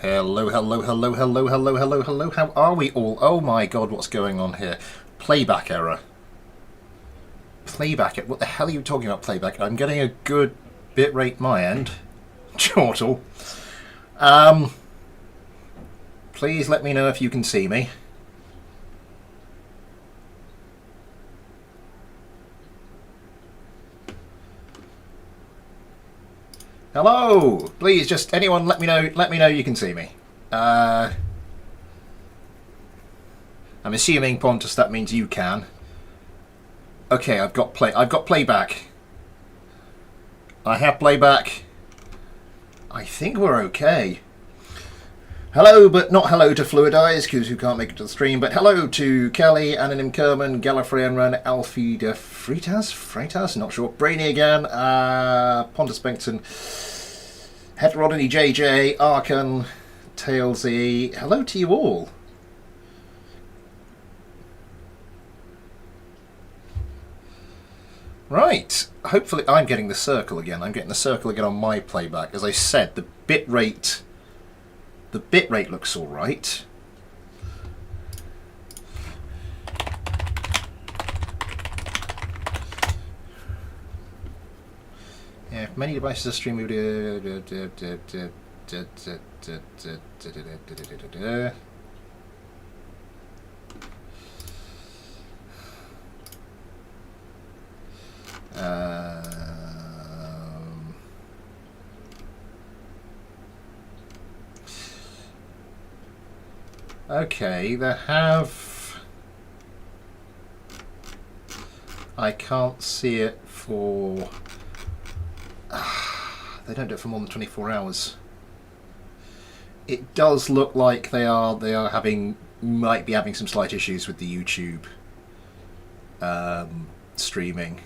Hello, hello, hello, hello, hello, hello, hello. How are we all? Oh my god, what's going on here? Playback error. Playback error. What the hell are you talking about, playback? I'm getting a good bitrate my end. Chortle. Please let me know if you can see me. Hello! Please, just anyone let me know you can see me. I'm assuming, Pontus, that means you can. Okay, I've got playback. I have playback. I think we're okay. Hello, but not hello to Fluid Eyes, because who can't make it to the stream, but hello to Kelly, Anonym Kerman, Gallifrey and Ren, Alfie de Freitas, not sure, Brainy again, Pontus Bengtson, Heterodony JJ, Arkan, Tailsy, hello to you all. Right, hopefully I'm getting the circle again. I'm getting the circle again on my playback. As I said, the bitrate looks all right. Yeah, if many devices are streaming. Okay, they have... I can't see it for... They don't do it for more than 24 hours. It does look like they are might be having some slight issues with the YouTube streaming.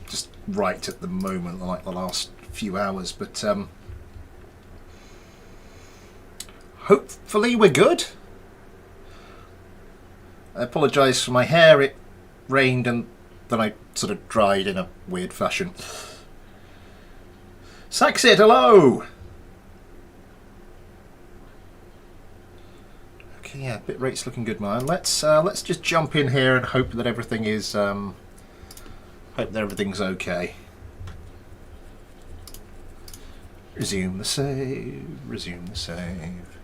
Just right at the moment, like the last few hours, but hopefully we're good. I apologise for my hair, it rained and then I sort of dried in a weird fashion. Saxit, hello! Okay, yeah, bitrate's looking good, man. Let's just jump in here and hope that everything is hope that everything's okay. Resume the save, resume the save.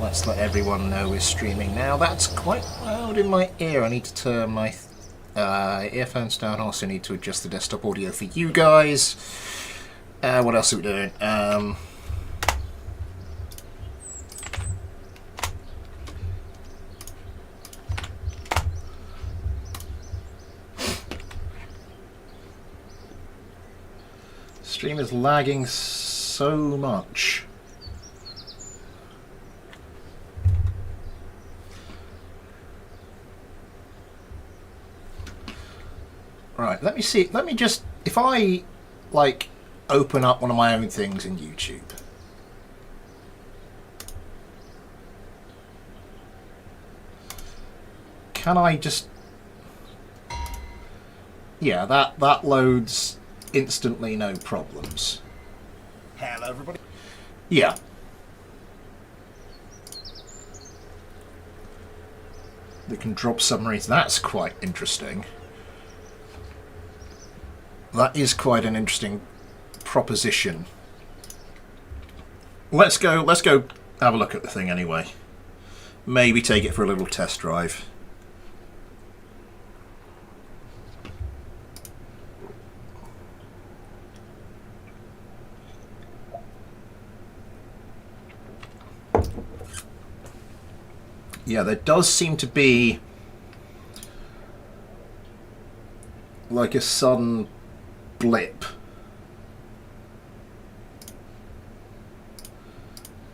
Let's let everyone know we're streaming now. That's quite loud in my ear. I need to turn my earphones down. I also need to adjust the desktop audio for you guys. What else are we doing? Stream is lagging so much. Right, let me see. Let me just, if I like open up one of my own things in YouTube. Can I just... Yeah, that loads instantly, no problems. Hello everybody. Yeah. They can drop submarines. That's quite interesting. That is quite an interesting proposition. Let's go have a look at the thing anyway. Maybe take it for a little test drive. Yeah, there does seem to be like a sudden blip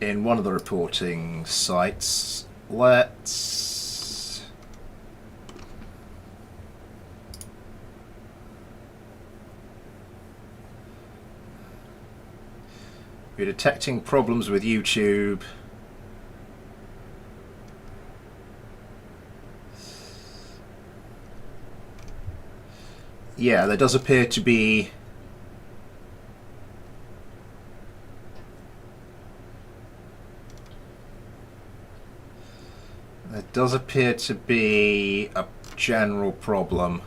in one of the reporting sites. Let's be detecting problems with YouTube. Yeah, there does appear to be... There does appear to be a general problem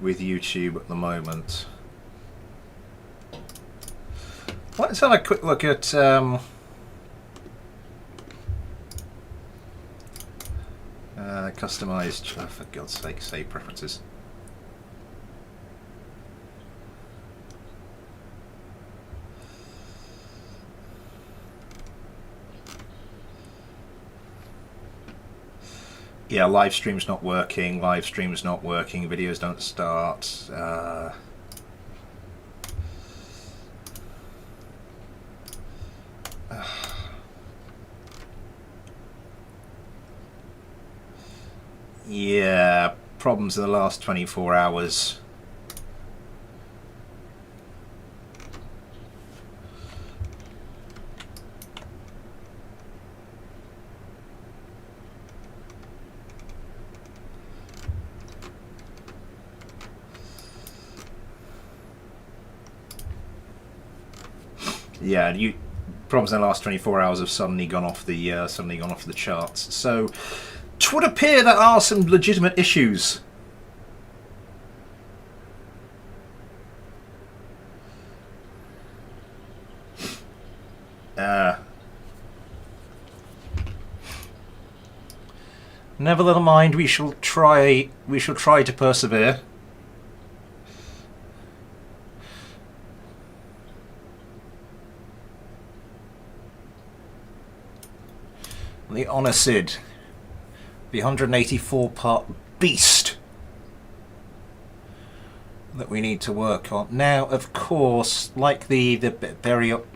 with YouTube at the moment. Let's have a quick look at customized, oh, for God's sake, save preferences. Yeah, live stream's not working, videos don't start. Yeah, problems in the last 24 hours. Yeah, problems in the last 24 hours have suddenly gone off the charts. So it would appear there are some legitimate issues. Never mind. We shall try to persevere. The Honor Sid, the 184-part beast that we need to work on. Now, of course, like the very oh,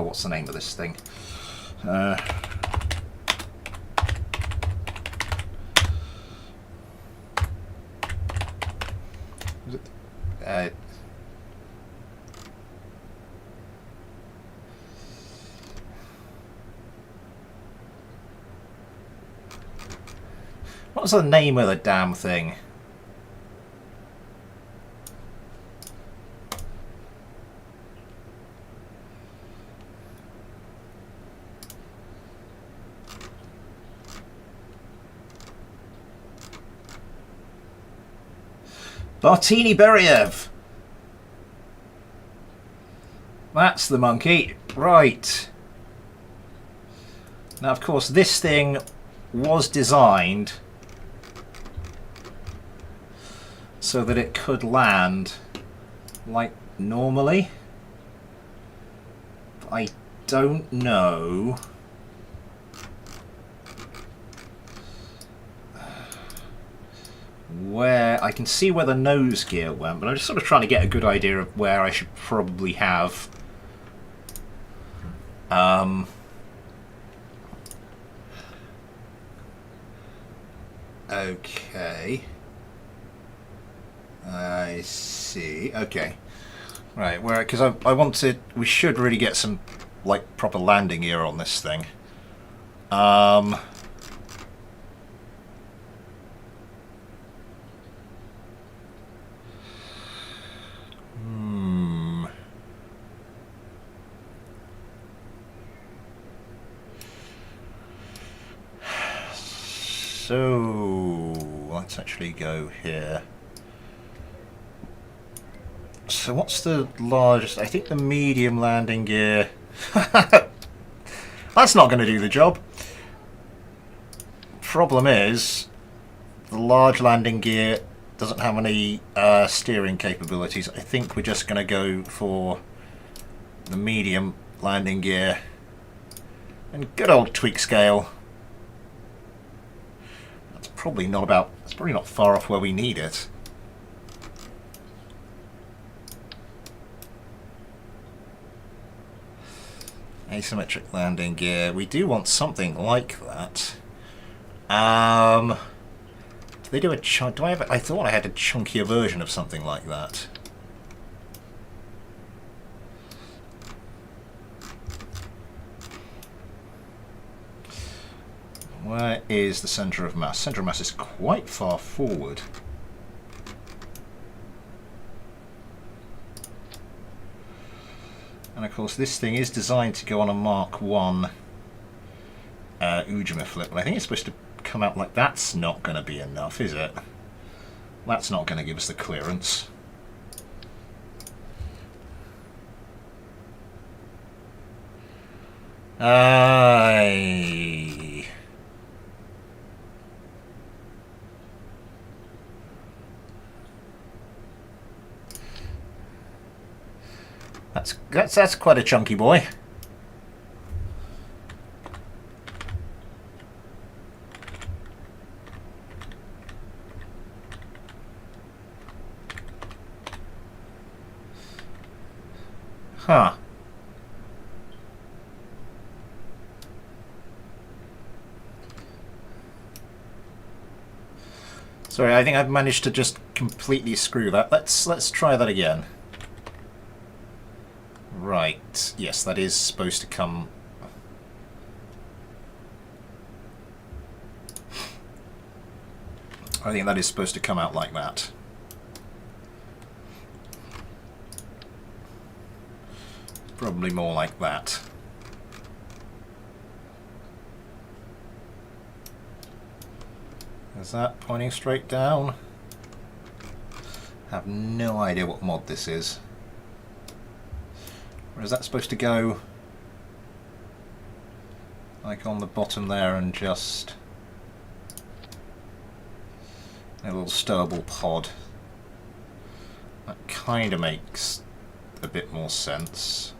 what's the name of this thing? What's the name of the damn thing? Bartini Beriev. That's the monkey. Right. Now, of course, this thing was designed so that it could land like normally. But I don't know where. I can see where the nose gear went, but I'm just sort of trying to get a good idea of where I should probably have okay, I see. Okay, right. Where? Because I wanted. We should really get some like proper landing gear on this thing. So let's actually go here. So what's the largest? I think the medium landing gear. That's not going to do the job. Problem is, the large landing gear doesn't have any steering capabilities. I think we're just going to go for the medium landing gear and good old tweak scale. That's probably not far off where we need it. Asymmetric landing gear. We do want something like that. Do they do a chunk? Do I have? I thought I had a chunkier version of something like that. Where is the center of mass? Center of mass is quite far forward. And of course this thing is designed to go on a Mark 1 Ujima flip, but I think it's supposed to come out like that's not going to be enough, is it? That's not going to give us the clearance. That's quite a chunky boy. Huh. Sorry, I think I've managed to just completely screw that. Let's try that again. Right. Yes, that is supposed to come. I think that is supposed to come out like that. Probably more like that. Is that pointing straight down? I have no idea what mod this is. Or is that supposed to go like on the bottom there and just a little stowable pod? That kind of makes a bit more sense.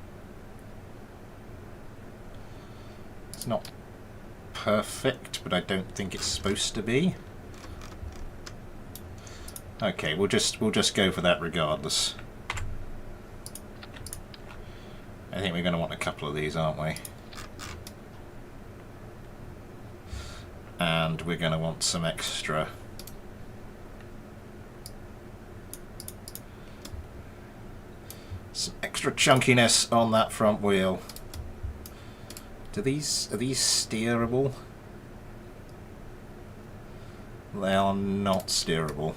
It's not perfect, but I don't think it's supposed to be. Okay, we'll just go for that regardless. I think we're going to want a couple of these, aren't we? And we're going to want some extra chunkiness on that front wheel. Are these steerable? They are not steerable.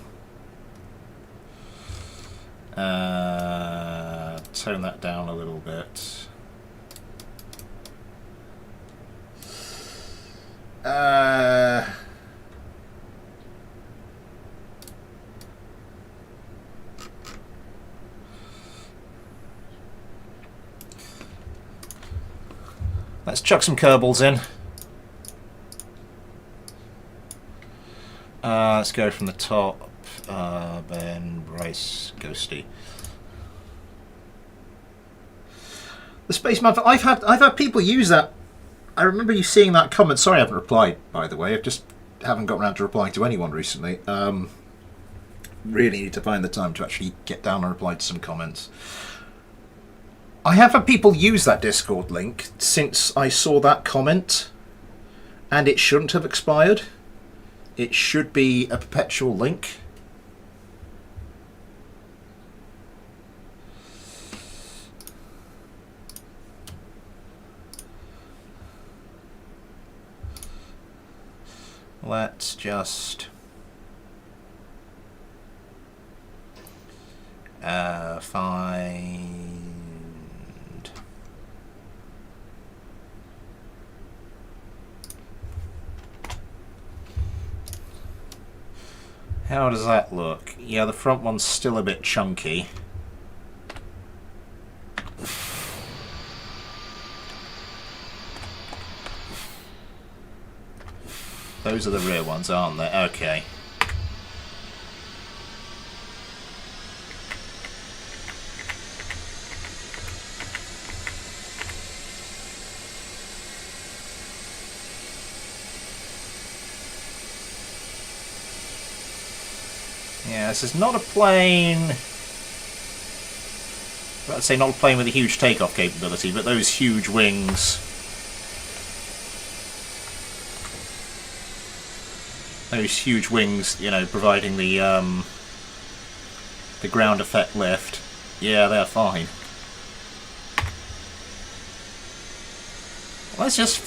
Tone that down a little bit. Let's chuck some Kerbals in. Let's go from the top. Ben, Bryce, Ghosty. The Space Map. I've had people use that. I remember you seeing that comment. Sorry, I haven't replied. By the way, I just haven't got around to replying to anyone recently. Really need to find the time to actually get down and reply to some comments. I have had people use that Discord link since I saw that comment, and it shouldn't have expired. It should be a perpetual link. Let's just find. How does that look? Yeah, the front one's still a bit chunky. Those are the rear ones, aren't they? Okay. Yeah, this is not a plane. I'd say not a plane with a huge takeoff capability, but those huge wings. Those huge wings, you know, providing the ground effect lift. Yeah, they're fine. Let's just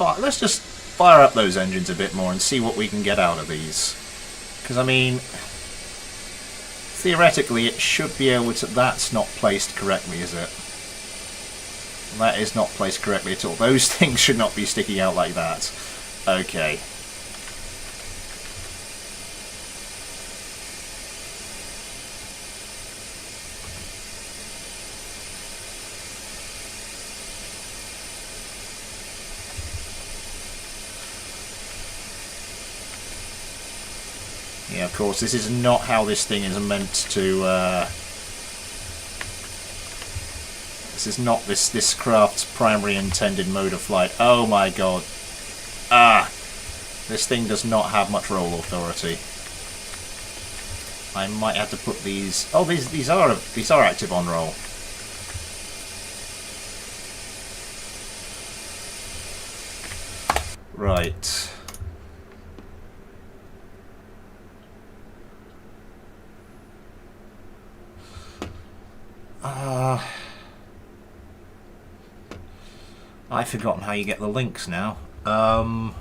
fire up those engines a bit more and see what we can get out of these. Because I mean, theoretically, it should be able to. That's not placed correctly, is it? That is not placed correctly at all. Those things should not be sticking out like that. Okay. Yeah, of course, this is not how this thing is meant to... this is not this craft's primary intended mode of flight. Oh my god. Ah! This thing does not have much roll authority. I might have to put these... Oh, these are active on roll. Right. I've forgotten how you get the links now. How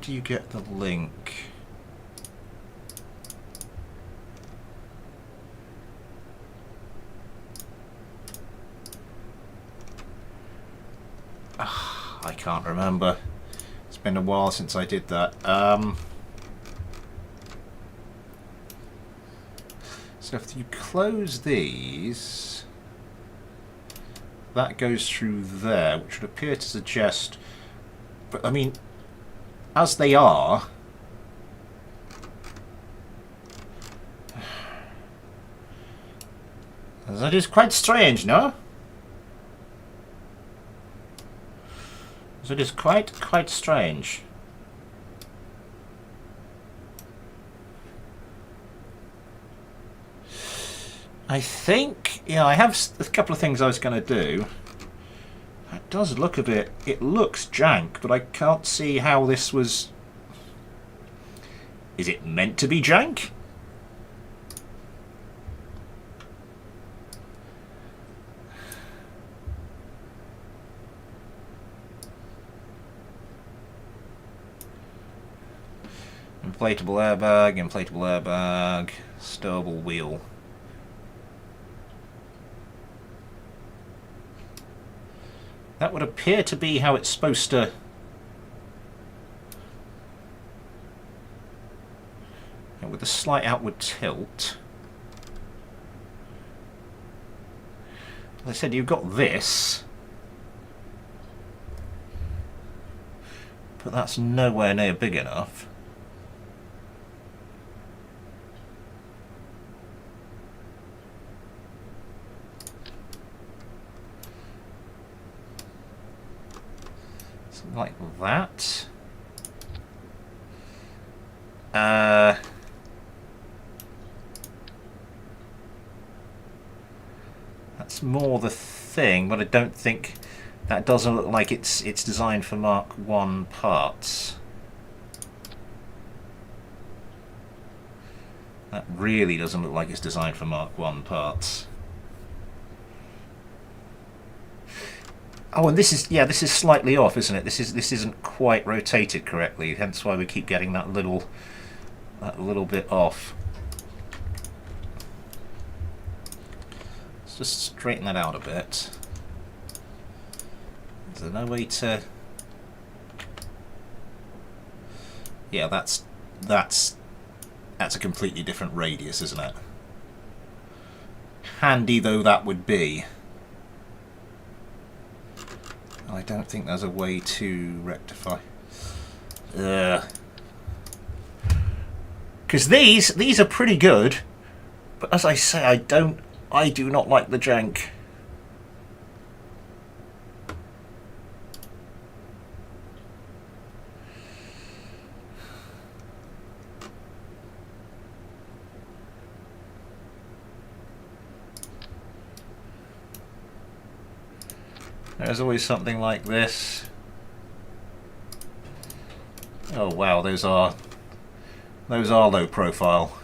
do you get the link? I can't remember. It's been a while since I did that. So if you close these, that goes through there, which would appear to suggest, but I mean, as they are, that is quite strange, no? That is quite strange. I think, yeah, I have a couple of things I was going to do. That does look a bit, it looks jank, but I can't see how this was... Is it meant to be jank? Inflatable airbag, stowable wheel. That would appear to be how it's supposed to... With a slight outward tilt. As I said, you've got this. But that's nowhere near big enough. Like that. That's more the thing, but I don't think that doesn't look like it's designed for Mark 1 parts. That really doesn't look like it's designed for Mark 1 parts. Oh, and this is slightly off, isn't it? This isn't quite rotated correctly, hence why we keep getting that little bit off. Let's just straighten that out a bit. Is there no way to... Yeah, that's a completely different radius, isn't it? Handy though that would be. I don't think there's a way to rectify. Because these are pretty good, but as I say, I do not like the jank. There's always something like this. Oh wow, those are low profile.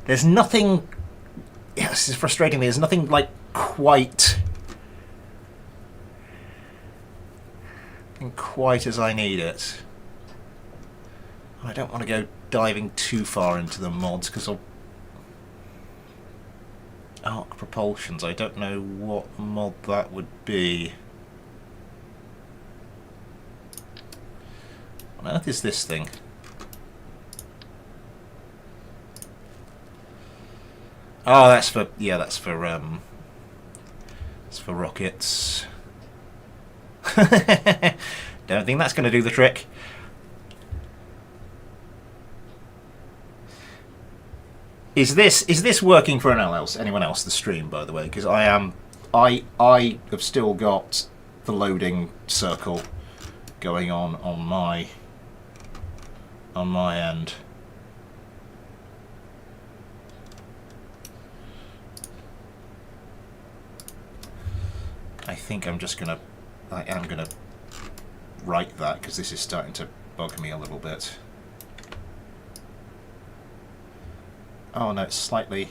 There's nothing. Yeah, this is frustrating. There's nothing like quite quite as I need it. I don't want to go diving too far into the mods because I'll... Arc propulsions, I don't know what mod that would be. What on earth is this thing? Oh, that's for... yeah, that's for rockets. Don't think that's going to do the trick. Is this working for anyone else? The stream, by the way, because I have still got the loading circle going on my end. I think I am gonna write that because this is starting to bug me a little bit. Oh no, it's slightly...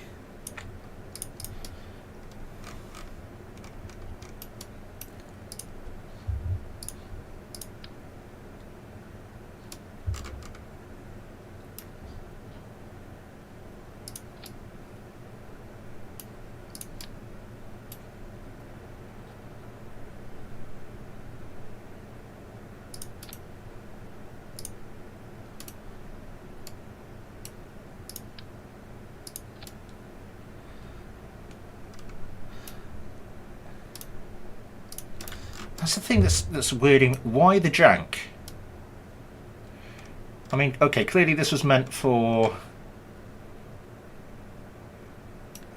That's the thing that's weirding. Why the jank? I mean, okay, clearly this was meant for...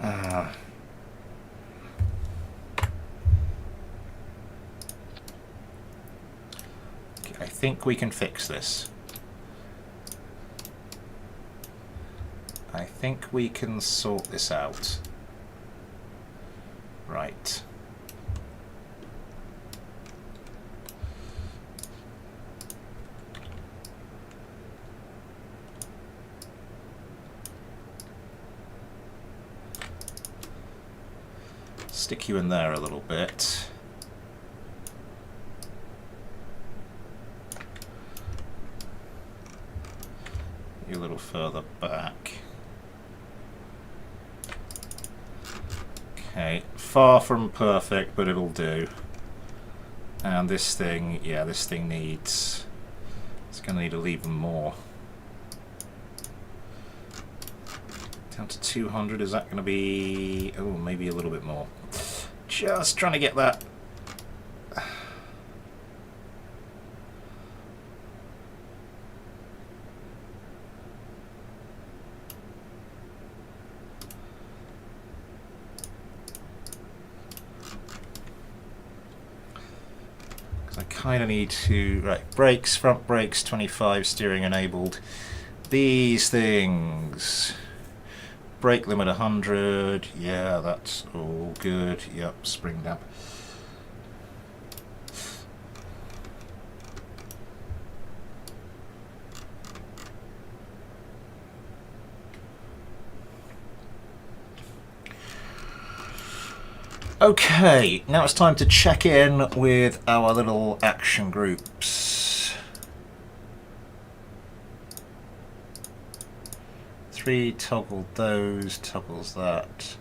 I think we can fix this. I think we can sort this out. Right. Stick you in there a little bit. You a little further back. Okay, far from perfect, but it'll do. And this thing, yeah, this thing needs... it's going to need a even more. Down to 200, is that going to be... oh, maybe a little bit more. Just trying to get that. Because I kind of need to... right, brakes, front brakes, 25, steering enabled. These things... brake limit 100, yeah, that's all good. Yep, spring damp. Okay, now it's time to check in with our little action groups. 3 toggled those, toggles that.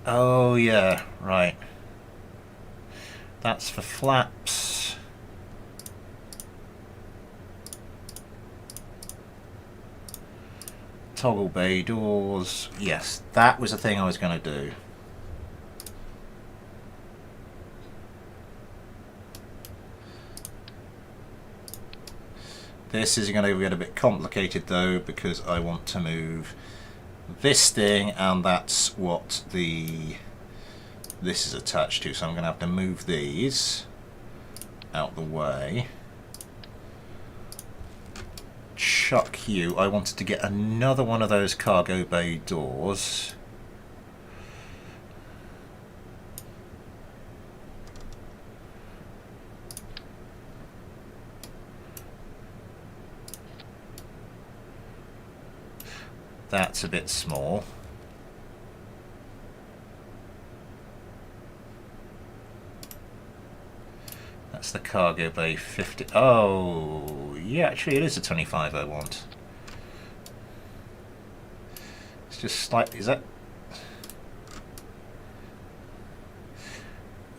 Oh yeah, right. That's for flaps. Toggle bay doors. Yes, that was the thing I was going to do. This is going to get a bit complicated though, because I want to move this thing, and that's what this is attached to, so I'm going to have to move these out the way. Chuck you. I wanted to get another one of those cargo bay doors. That's a bit small. That's the cargo bay 50. Oh, yeah, actually it is a 25 I want. It's just slightly, is that?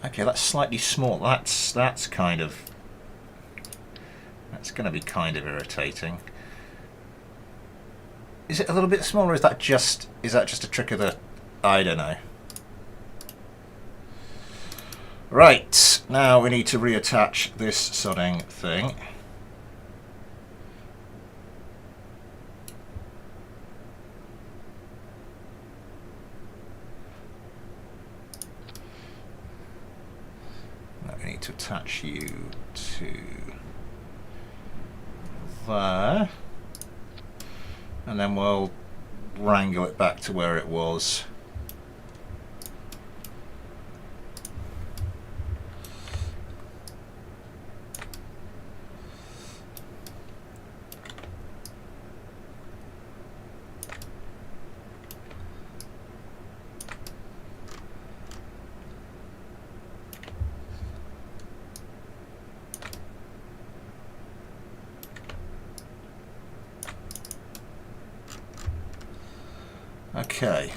Okay, that's slightly small. That's kind of, that's going to be kind of irritating. Is it a little bit smaller? Is that just a trick of the, I don't know. Right, now we need to reattach this sodding thing. Now we need to attach you to there. And then we'll wrangle it back to where it was. Okay,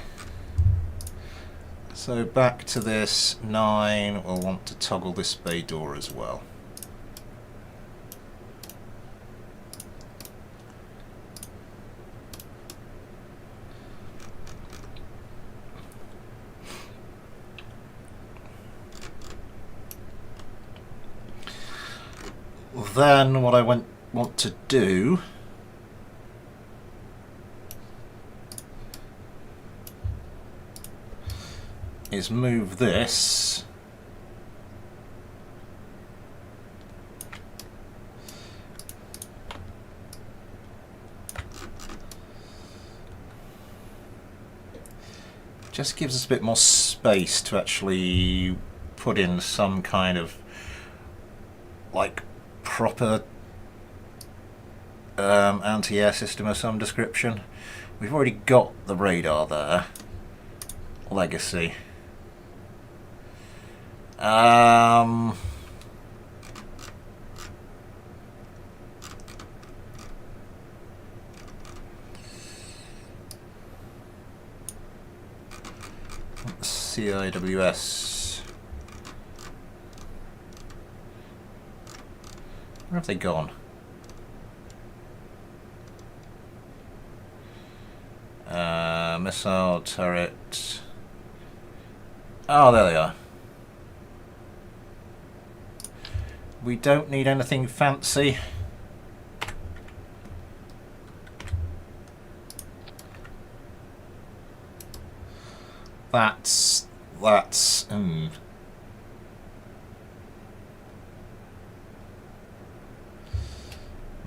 so back to this 9, we'll want to toggle this bay door as well. Then what I want to do is move this just gives us a bit more space to actually put in some kind of like proper anti-air system of some description. We've already got the radar there. Legacy. CIWS. Where have they gone? Missile turret. Oh, there they are. We don't need anything fancy.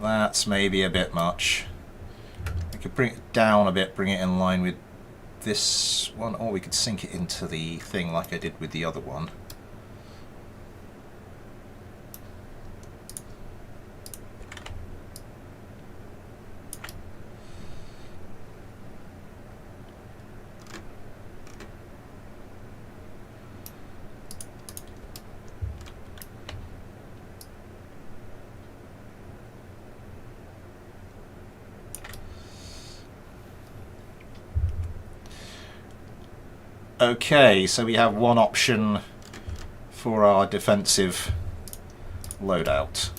That's maybe a bit much. We could bring it down a bit, bring it in line with this one, or we could sink it into the thing like I did with the other one. Okay, so we have one option for our defensive loadout.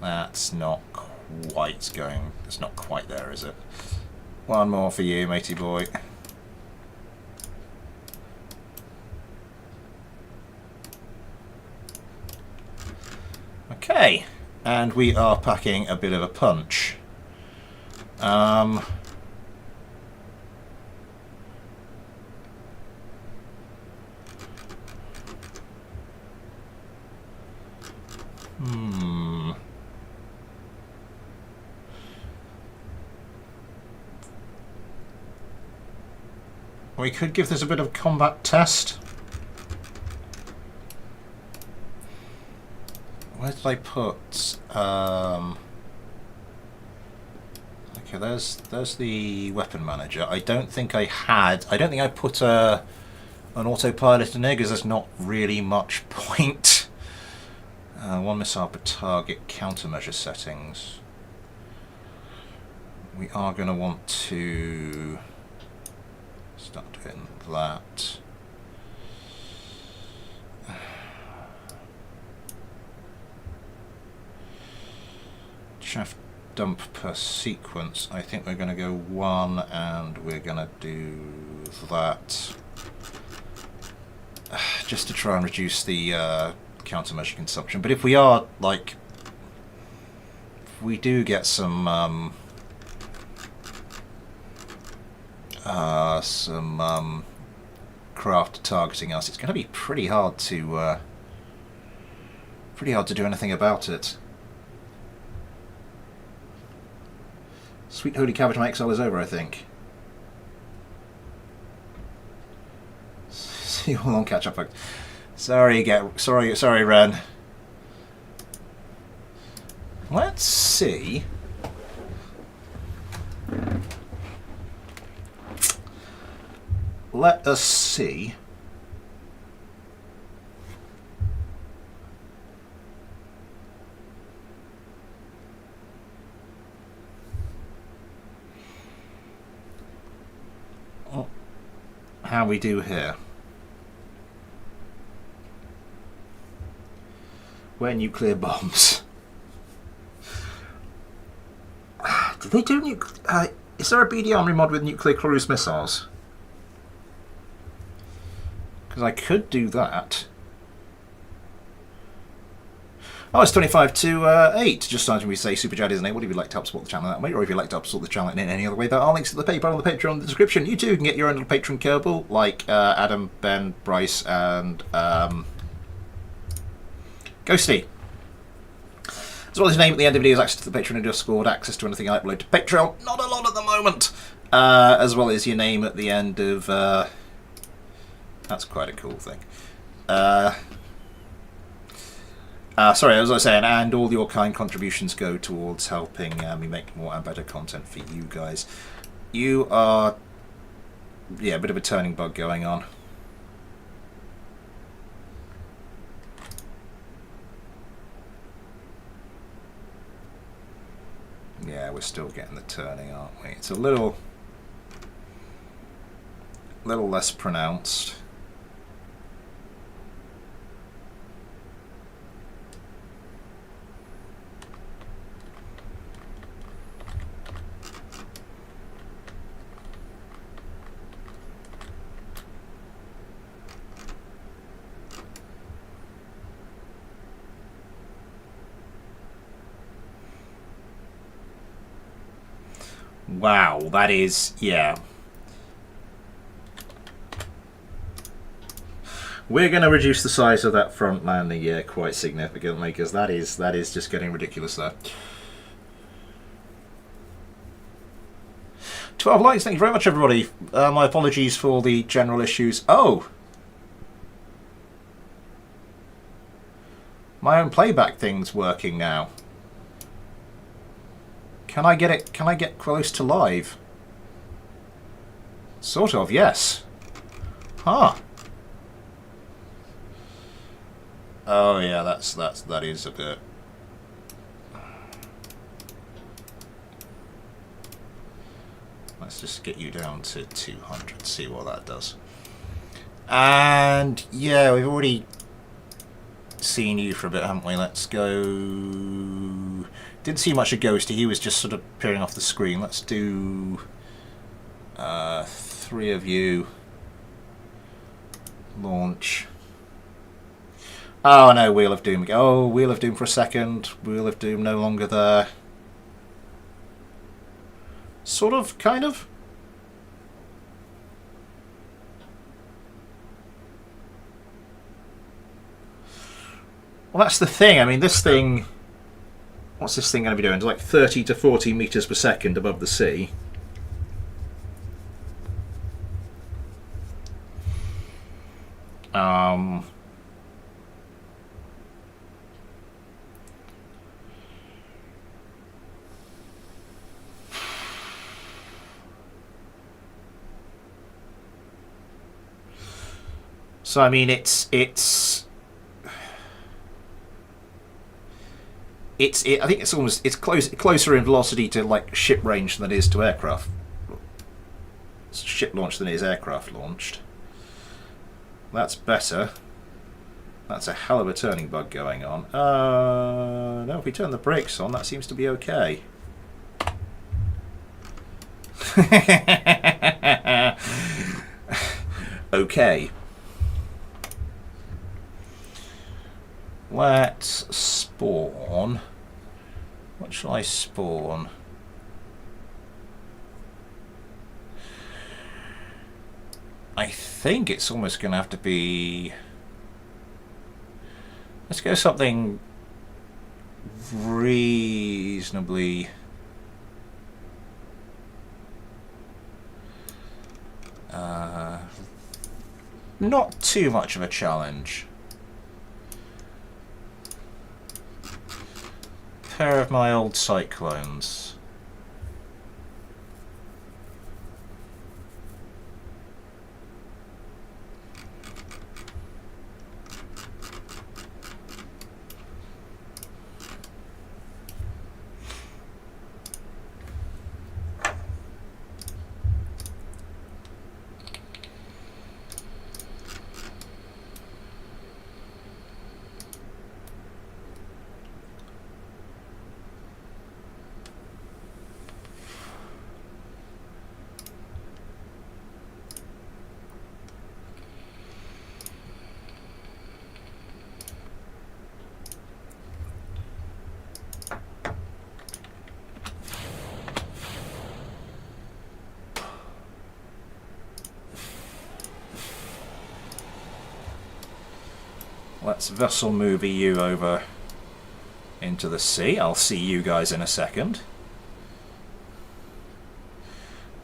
That's not quite going, it's not quite there, is it? One more for you, matey boy. Okay, and we are packing a bit of a punch. We could give this a bit of combat test. Where did I put? Okay, Okay, there's the weapon manager. I don't think I put an autopilot in there because there's not really much point. One missile per target countermeasure settings. We are going to want to start doing that. Shaft dump per sequence. I think we're going to go 1 and we're going to do that just to try and reduce the countermeasure consumption. But if we are, like, if we do get some craft targeting us, it's going to be pretty hard to do anything about it. Sweet Holy Cabbage XL is over, I think. See you all on catch up, folks. Sorry, Ren. Let's see. Let us see. How we do here. Where nuclear bombs. Do they do is there a BD Armory mod with nuclear cruise missiles? Because I could do that. Oh, it's 25 to 8. Just starting we say Super Jad isn't it? What if you'd like to help support the channel that way, or if you'd like to help support the channel in any other way, there are links to the PayPal and the Patreon in the description. You too can get your own little patron Kerbal, like Adam, Ben, Bryce, and Ghosty. As well as your name at the end of videos, access to the Patreon and Discord, access to anything I upload to Patreon. Not a lot at the moment. As well as your name at the end of... that's quite a cool thing. Sorry, as I was saying, and all your kind contributions go towards helping me make more and better content for you guys. You are, yeah, a bit of a turning bug going on. Yeah, we're still getting the turning, aren't we? It's a little less pronounced. Wow, that is, yeah. We're going to reduce the size of that front landing gear quite significantly, because that is just getting ridiculous there. 12 likes, thank you very much, everybody. My apologies for the general issues. Oh! My own playback thing's working now. Can I get close to live? Sort of, yes. Huh. Oh yeah, that is a bit. Let's just get you down to 200, see what that does. And yeah, we've already seen you for a bit, haven't we? Let's go. Didn't see much of Ghosty, he was just sort of appearing off the screen. Let's do 3 of you. Launch. Oh no, Wheel of Doom. Oh, Wheel of Doom for a second. Wheel of Doom no longer there. Sort of, kind of. Well, that's the thing. I mean, this thing... What's this thing going to be doing? It's like 30 to 40 meters per second above the sea. So I mean, I think it's closer in velocity to like ship range than it is to aircraft ship launch than it is aircraft launched. That's better. That's a hell of a turning bug going on. No, if we turn the brakes on, that seems to be okay. Okay. Let's spawn. What shall I spawn? I think it's almost going to have to be... Let's go something reasonably... not too much of a challenge. Pair of my old Cyclones. Let's vessel move EU over into the sea. I'll see you guys in a second.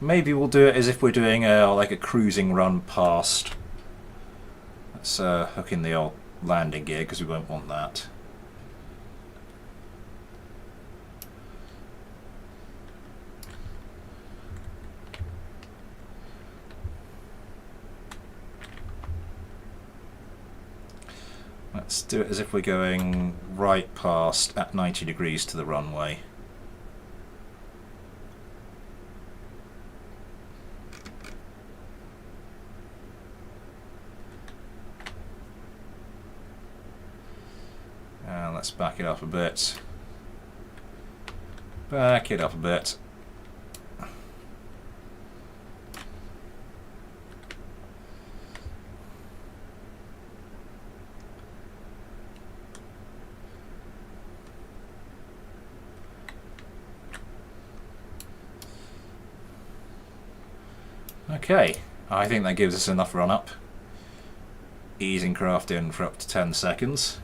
Maybe we'll do it as if we're doing like a cruising run past. Let's hook in the old landing gear because we won't want that. Let's do it as if we're going right past at 90 degrees to the runway. And let's back it up a bit. Back it up a bit. Okay, I think that gives us enough run up. Easing craft in for up to 10 seconds.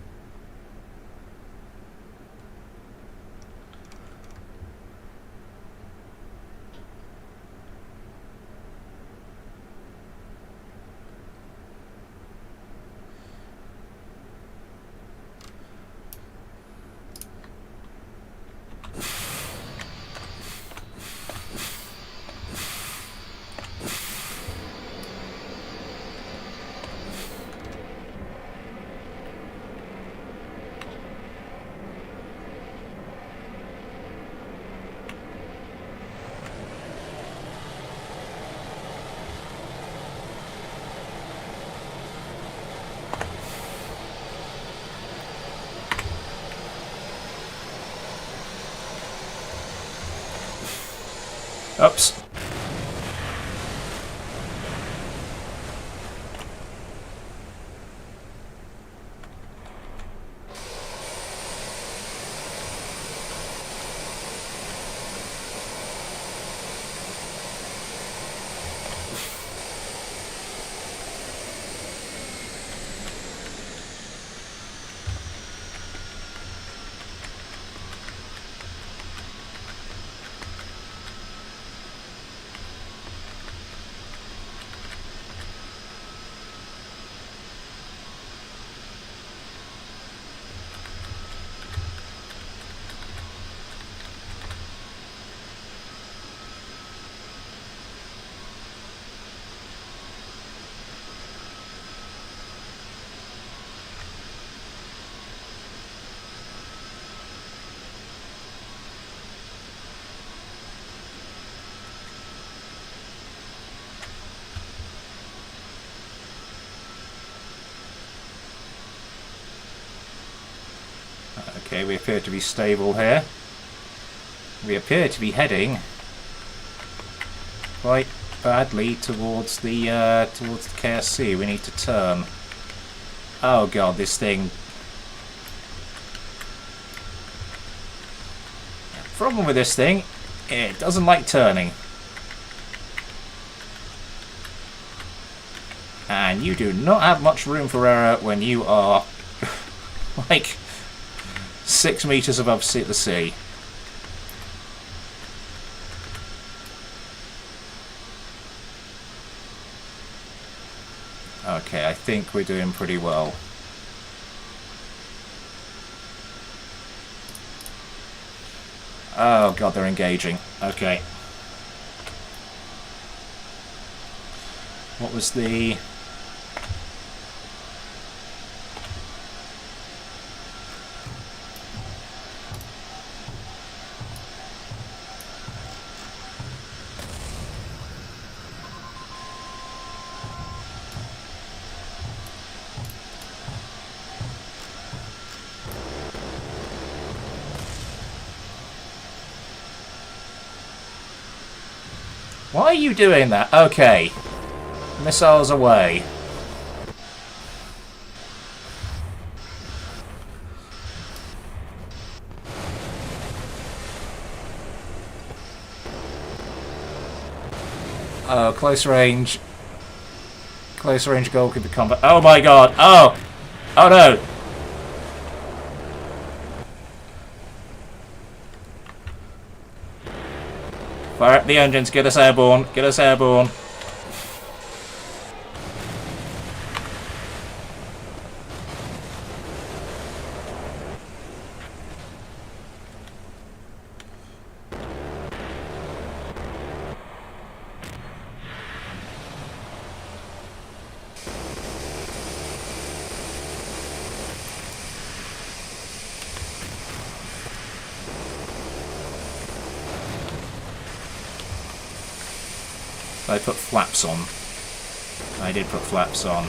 Oops. Okay, we appear to be stable here. We appear to be heading quite badly towards the KSC. We need to turn. Oh god, this thing. Problem with this thing, it doesn't like turning. And you do not have much room for error when you are like 6 meters above the sea. Okay, I think we're doing pretty well. Oh god, they're engaging. Okay. What was the... Why are you doing that? Okay. Missiles away. Oh, close range. Close range goalkeeper combat. Oh my god. Oh! Oh no! Fire up the engines, get us airborne, get us airborne. I put flaps on. I did put flaps on.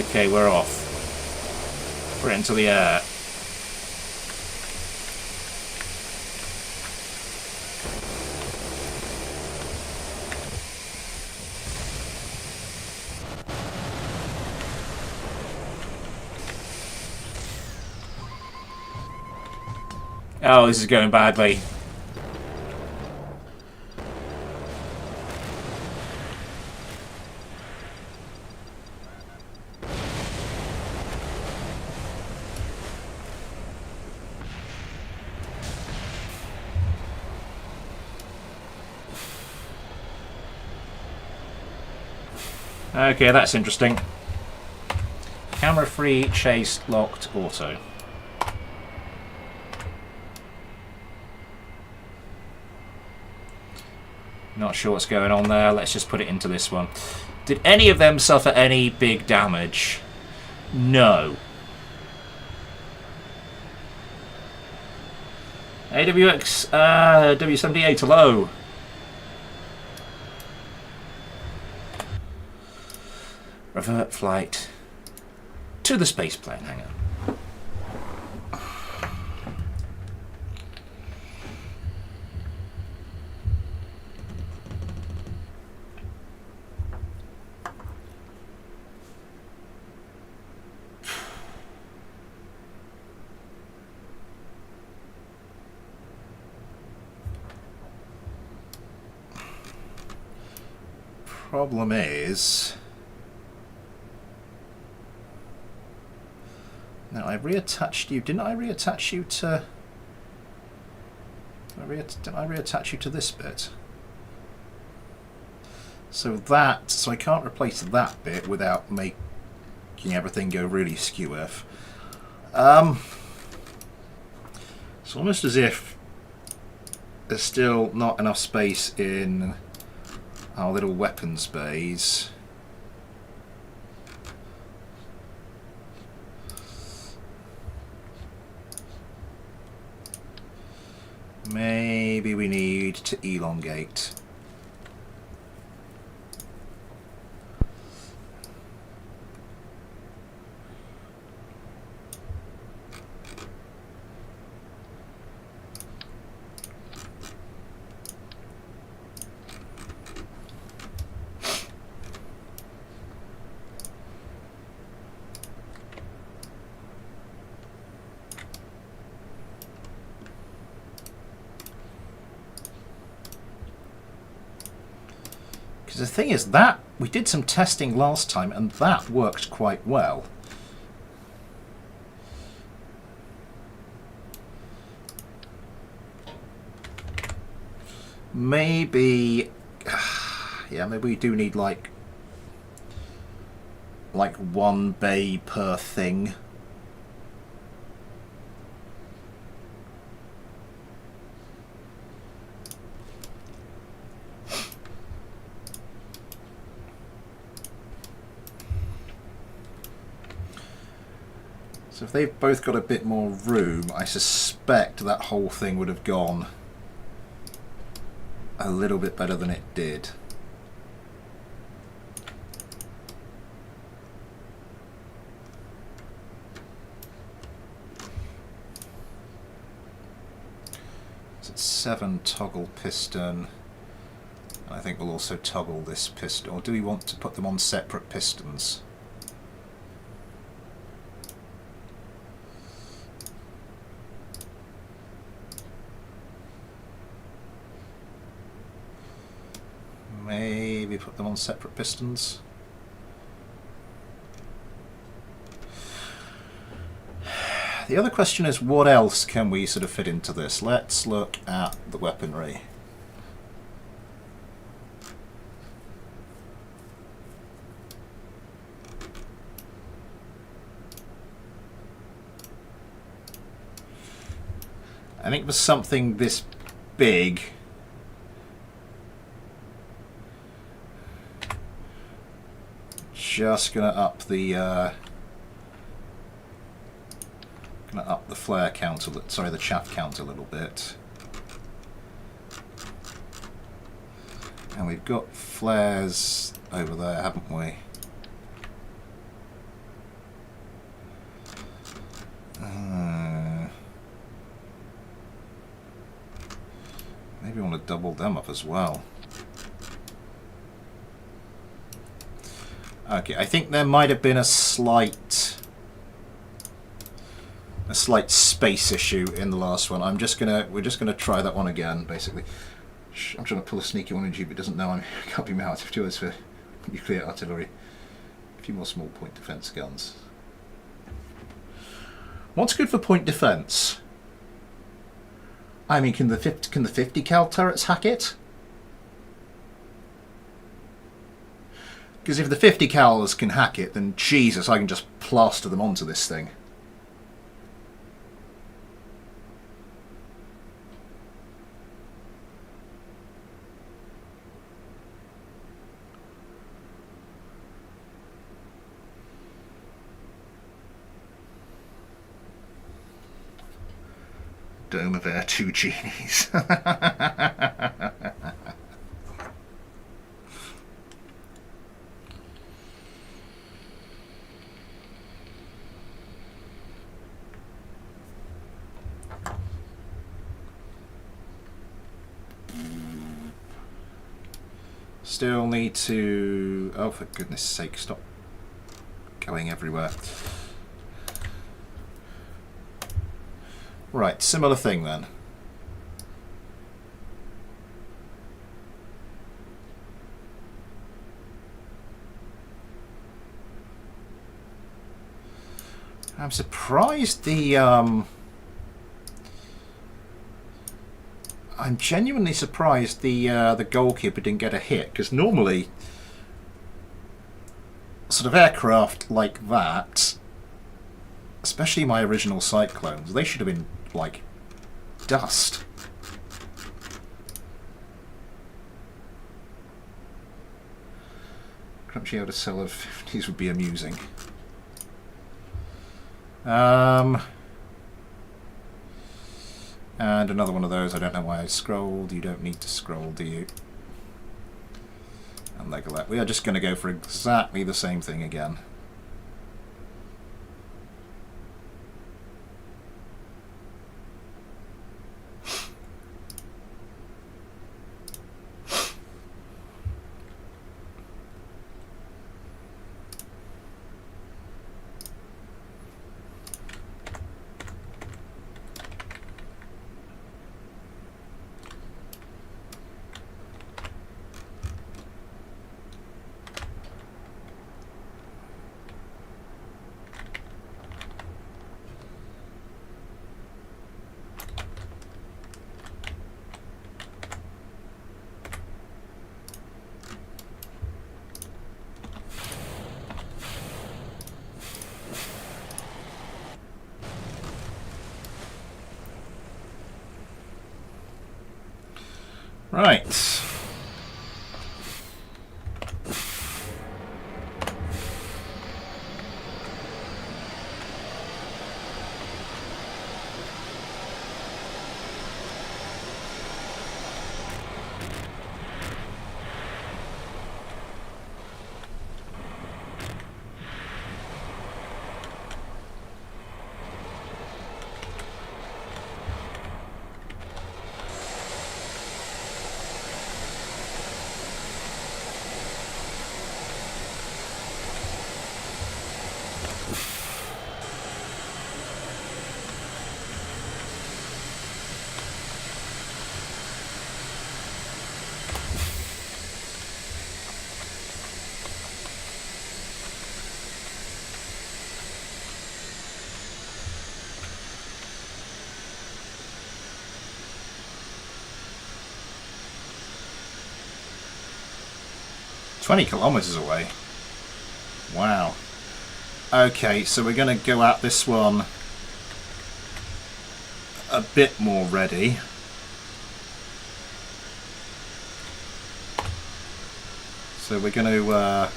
Okay, we're off. We're into the air. Oh, this is going badly. Okay, that's interesting. Camera free, chase, locked, auto. Not sure what's going on there. Let's just put it into this one. Did any of them suffer any big damage? No. AWX W78, hello. Revert flight to the space plane hangar. Problem is, now I reattached you. Didn't I reattach you to? Did I reattach you to this bit? So I can't replace that bit without making everything go really skew-if. It's almost as if there's still not enough space in our little weapons bays. Maybe we need to elongate. Because the thing is that we did some testing last time and that worked quite well. Maybe, yeah, maybe we do need like one bay per thing. So if they've both got a bit more room, I suspect that whole thing would have gone a little bit better than it did. So it's 7 toggle piston. I think we'll also toggle this piston. Or do we want to put them on separate pistons? Maybe put them on separate pistons. The other question is, what else can we sort of fit into this? Let's look at the weaponry. I think for something this big, just gonna up the flare count, sorry, the chaff count a little bit. And we've got flares over there, haven't we? Maybe we want to double them up as well. Okay, I think there might have been a slight space issue in the last one. We're just gonna try that one again, basically. I'm trying to pull a sneaky one in you, but it doesn't know I'm copying out of 2 hours for nuclear artillery. A few more small point defense guns. What's good for point defense? I mean, can the 50 cal turrets hack it? Because if the 50 cals can hack it, then Jesus, I can just plaster them onto this thing. Dome of Air 2 genies. Still need to... Oh, for goodness sake, stop going everywhere. Right, similar thing then. I'm surprised the... I'm genuinely surprised the goalkeeper didn't get a hit, because normally sort of aircraft like that, especially my original Cyclones, they should have been like dust. Crunchy out a cell of 50s would be amusing. And another one of those. I don't know why I scrolled. You don't need to scroll, do you? And Legolet. We are just going to go for exactly the same thing again. Right. $20 kilometers away. Wow. Okay, so we're going to go at this one a bit more ready. So we're going to...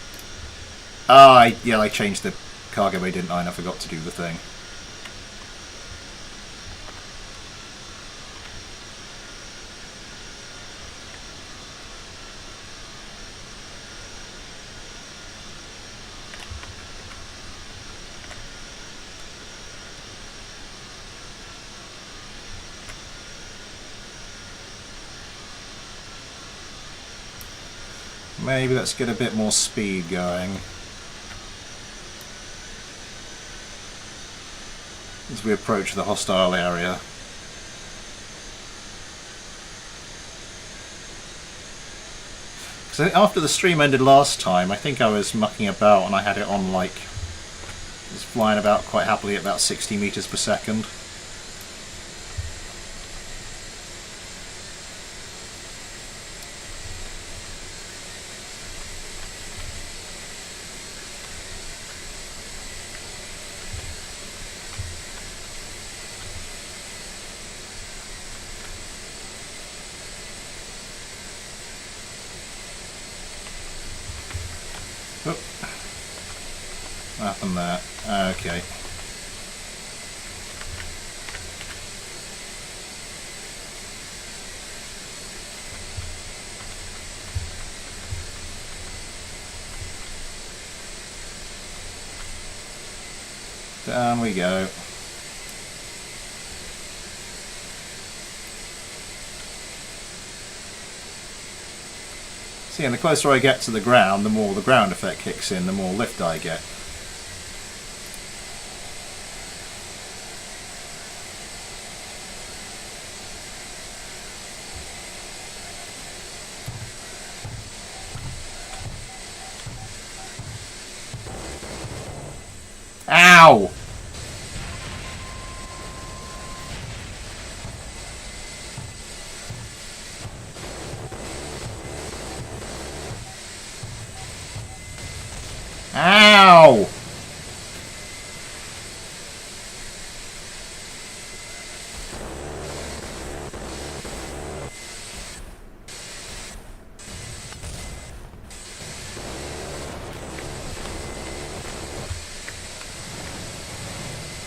yeah, I changed the cargo bay, didn't I? And I forgot to do the thing. Maybe let's get a bit more speed going as we approach the hostile area. So after the stream ended last time, I think I was mucking about and I had it on like, it was flying about quite happily at about 60 meters per second. Oh. What happened there? Okay. Down we go. See, and the closer I get to the ground, the more the ground effect kicks in, the more lift I get. Ow! Ow!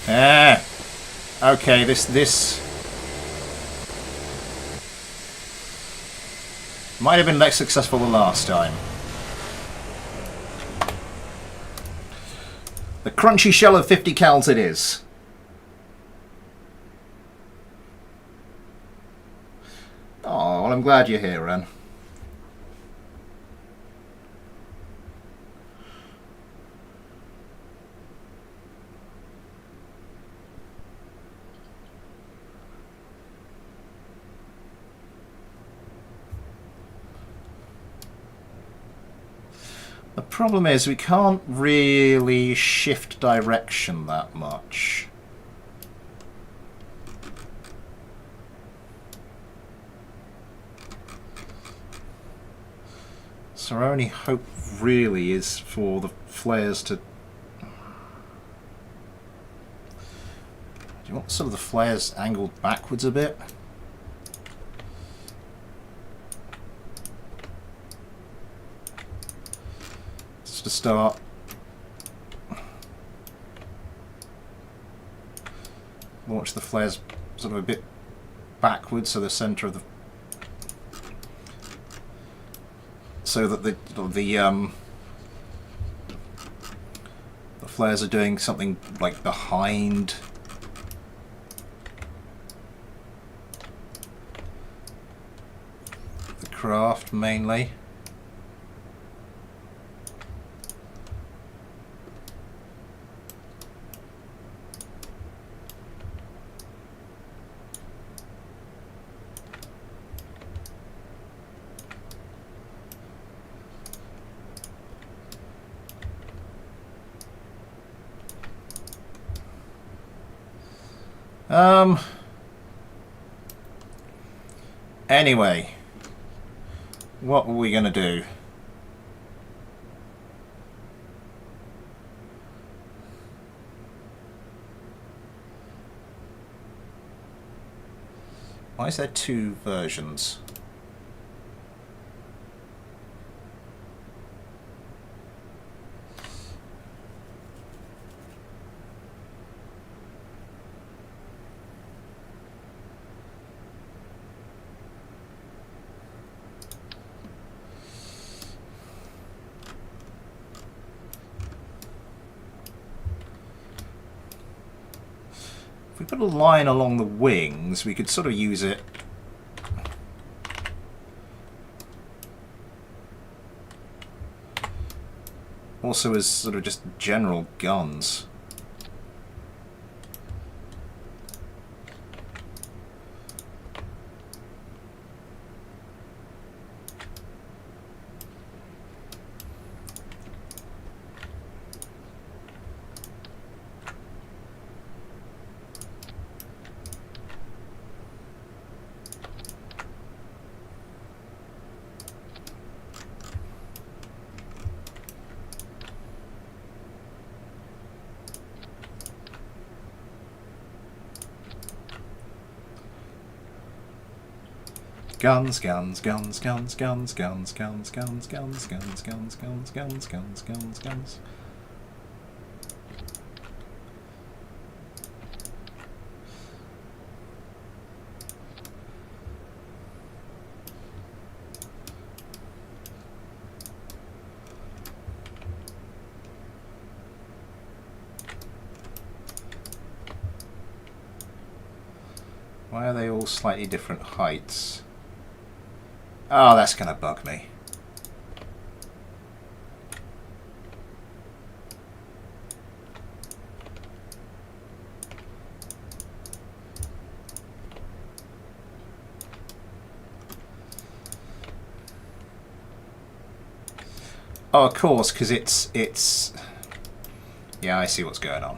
Ah. Okay, this might have been less successful than last time. The crunchy shell of 50 cals it is. Oh, well, I'm glad you're here, Ren. The problem is we can't really shift direction that much. So our only hope really is for the flares to... Do you want sort of the flares angled backwards a bit? to start. Launch the flares sort of a bit backwards, so the centre of the, so that the flares are doing something like behind the craft mainly. Anyway, what were we going to do? Why is there two versions? If we put a line along the wings, we could sort of use it also as sort of just general guns. Guns, guns, guns, guns, guns, guns, guns, guns, guns, guns, guns, guns, guns, guns, guns, guns. Why are they all slightly different heights? Oh, that's going to bug me. Oh, of course, because it's... Yeah, I see what's going on.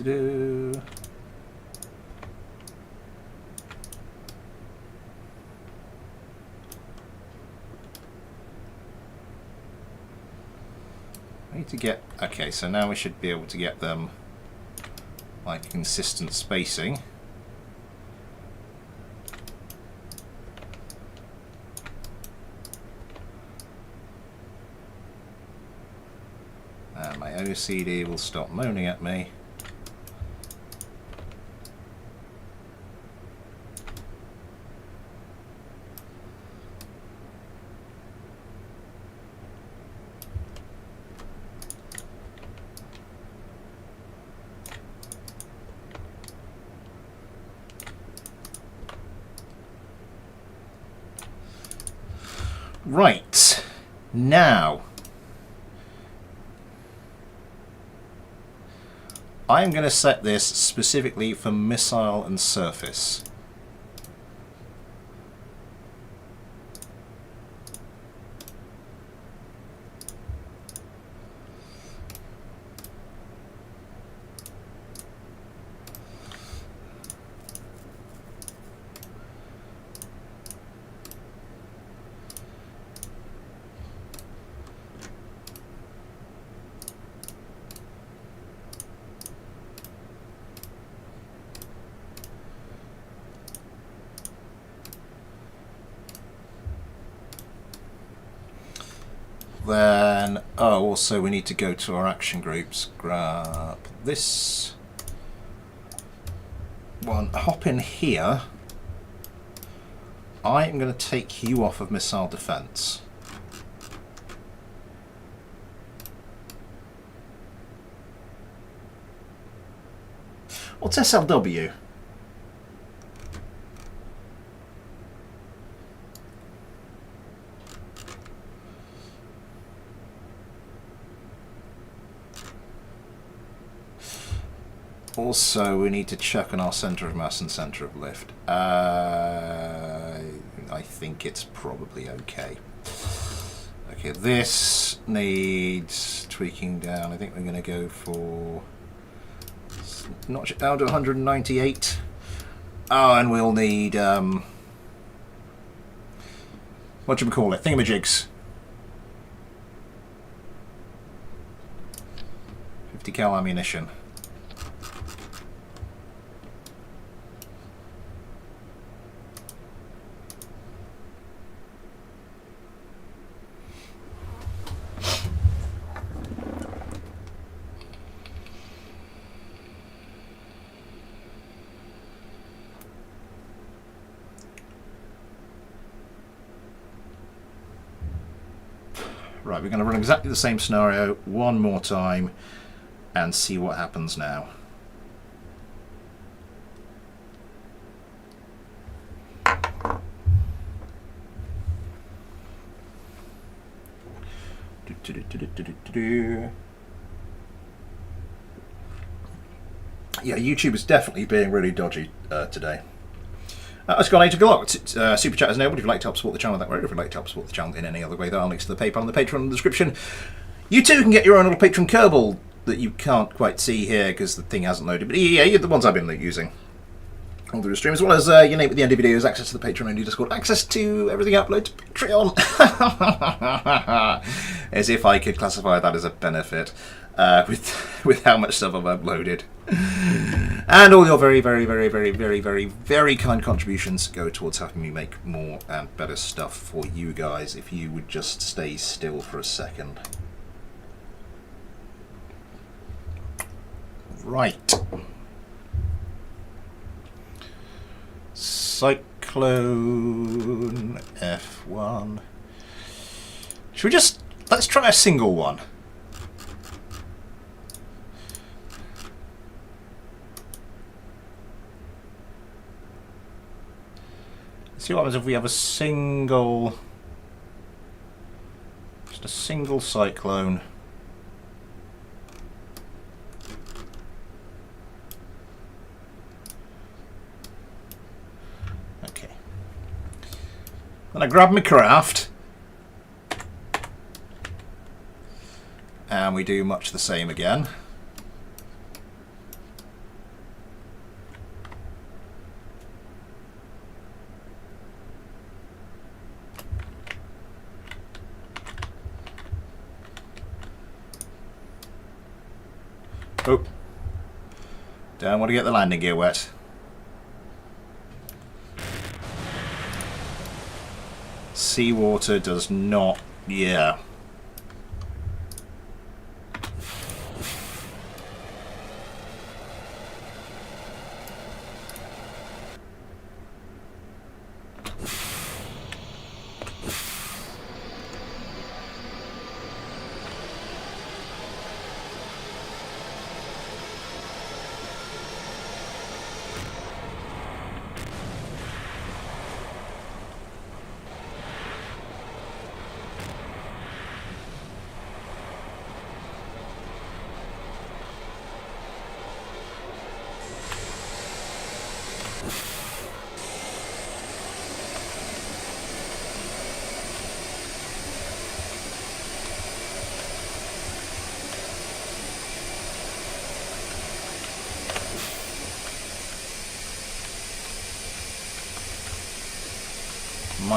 Do. I need to get... Okay, so now we should be able to get them like consistent spacing. And my OCD will stop moaning at me. Right, now, I'm going to set this specifically for missile and surface. Then, oh, also we need to go to our action groups. Grab this one, hop in here. I am going to take you off of missile defense. What's SLW? Also, we need to check on our centre of mass and centre of lift. I think it's probably okay. Okay, this needs tweaking down. I think we're going to go for notch it down to 198. Oh, and we'll need what do we call it? Thingamajigs. 50 cal ammunition. Right, we're going to run exactly the same scenario one more time and see what happens now. Yeah, YouTube is definitely being really dodgy today. It's gone 8 o'clock. Super chat is enabled if you'd like to help support the channel that way, or if you'd like to help support the channel in any other way. There are links to the PayPal and the Patreon in the description. You too can get your own little Patreon Kerbal that you can't quite see here because the thing hasn't loaded. But yeah, you're the ones I've been using all through the stream, as well as your name at the end of videos, access to the Patreon only Discord, access to everything uploaded to Patreon. As if I could classify that as a benefit. With how much stuff I've uploaded. And all your very, very, very, very, very, very, very kind contributions go towards helping me make more and better stuff for you guys. If you would just stay still for a second. Right. Cyclone F1. Should we just... let's try a single one. See what happens if we have a single, just a single cyclone. Okay. Then I grab my craft, and we do much the same again. Oh, don't want to get the landing gear wet. Seawater does not, yeah.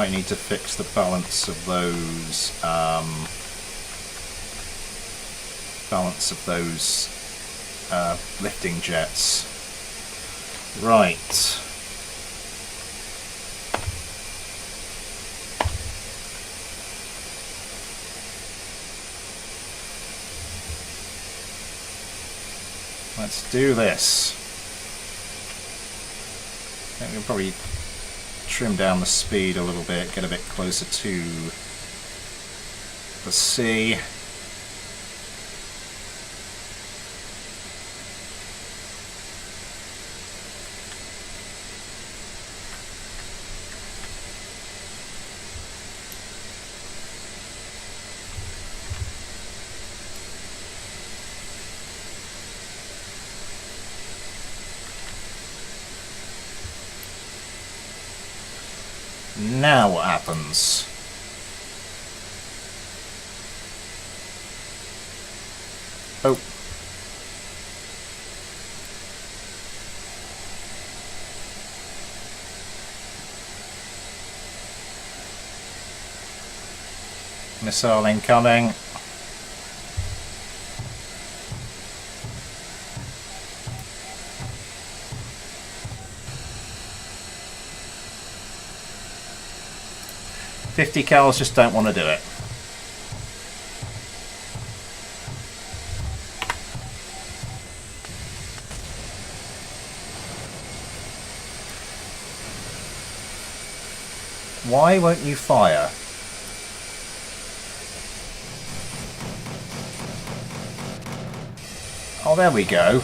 might need to fix the balance of those lifting jets. Right. Let's do this. I think we'll probably trim down the speed a little bit, get a bit closer to the sea. Now what happens? Oh. Missile incoming. $50 cals just don't want to do it. Why won't you fire? Oh, there we go.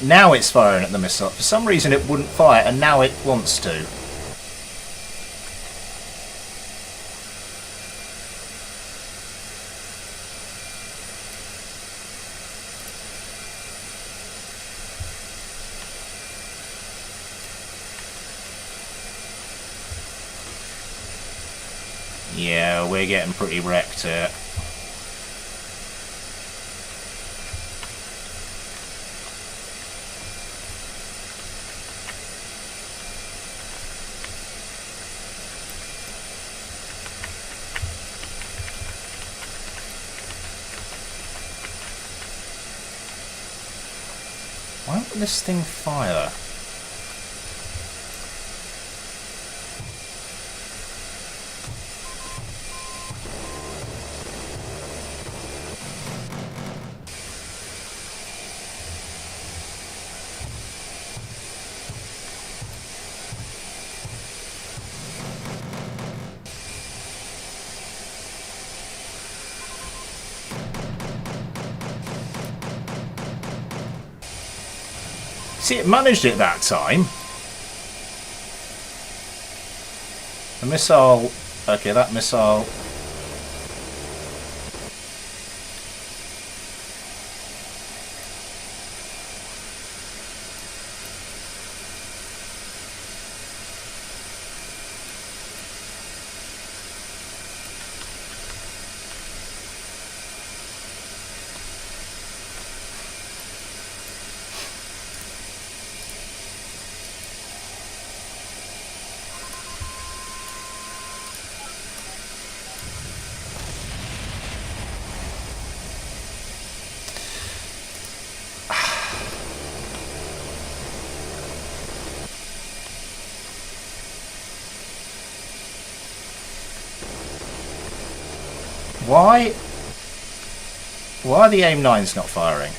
Now it's firing at the missile. For some reason it wouldn't fire, and now it wants to. Yeah, we're getting pretty wrecked here. Why won't this thing fire? See, it managed it that time. The missile... Okay, that missile... Why are the AIM-9s not firing?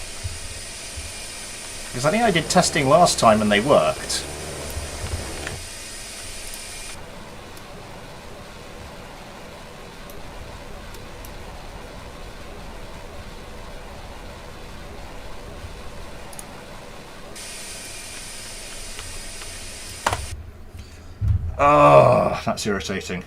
Because I think I did testing last time and they worked. Oh, that's irritating.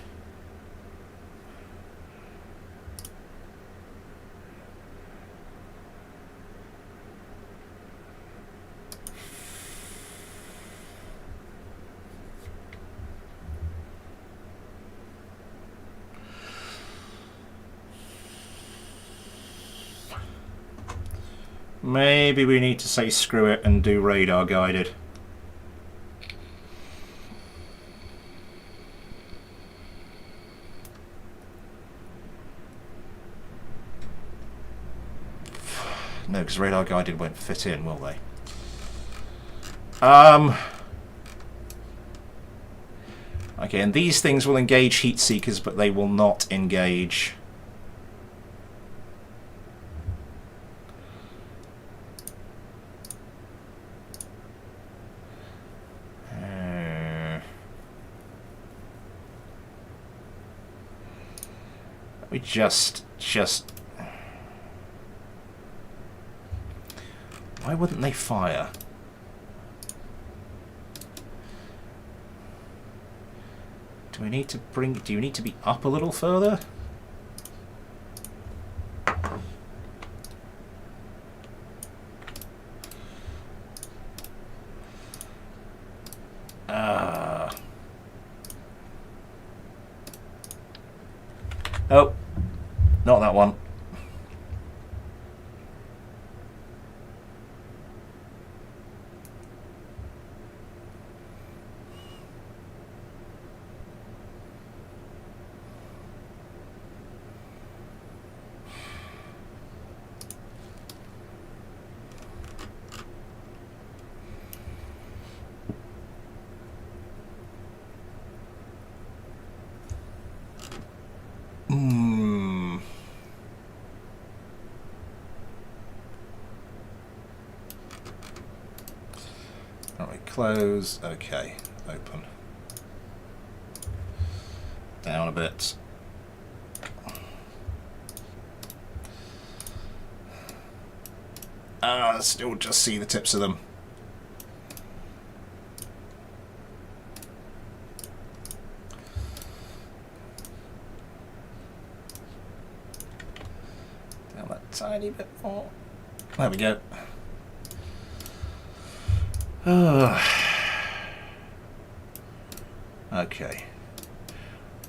Maybe we need to say screw it and do radar guided. No, because radar guided won't fit in, will they? Okay, and these things will engage heat seekers, but they will not engage... We just... Why wouldn't they fire? Do we need to bring... Do you need to be up a little further? Oh, not that one. Alright, close. Okay, open. Down a bit. Still just see the tips of them. Down that tiny bit more. There we go. Okay.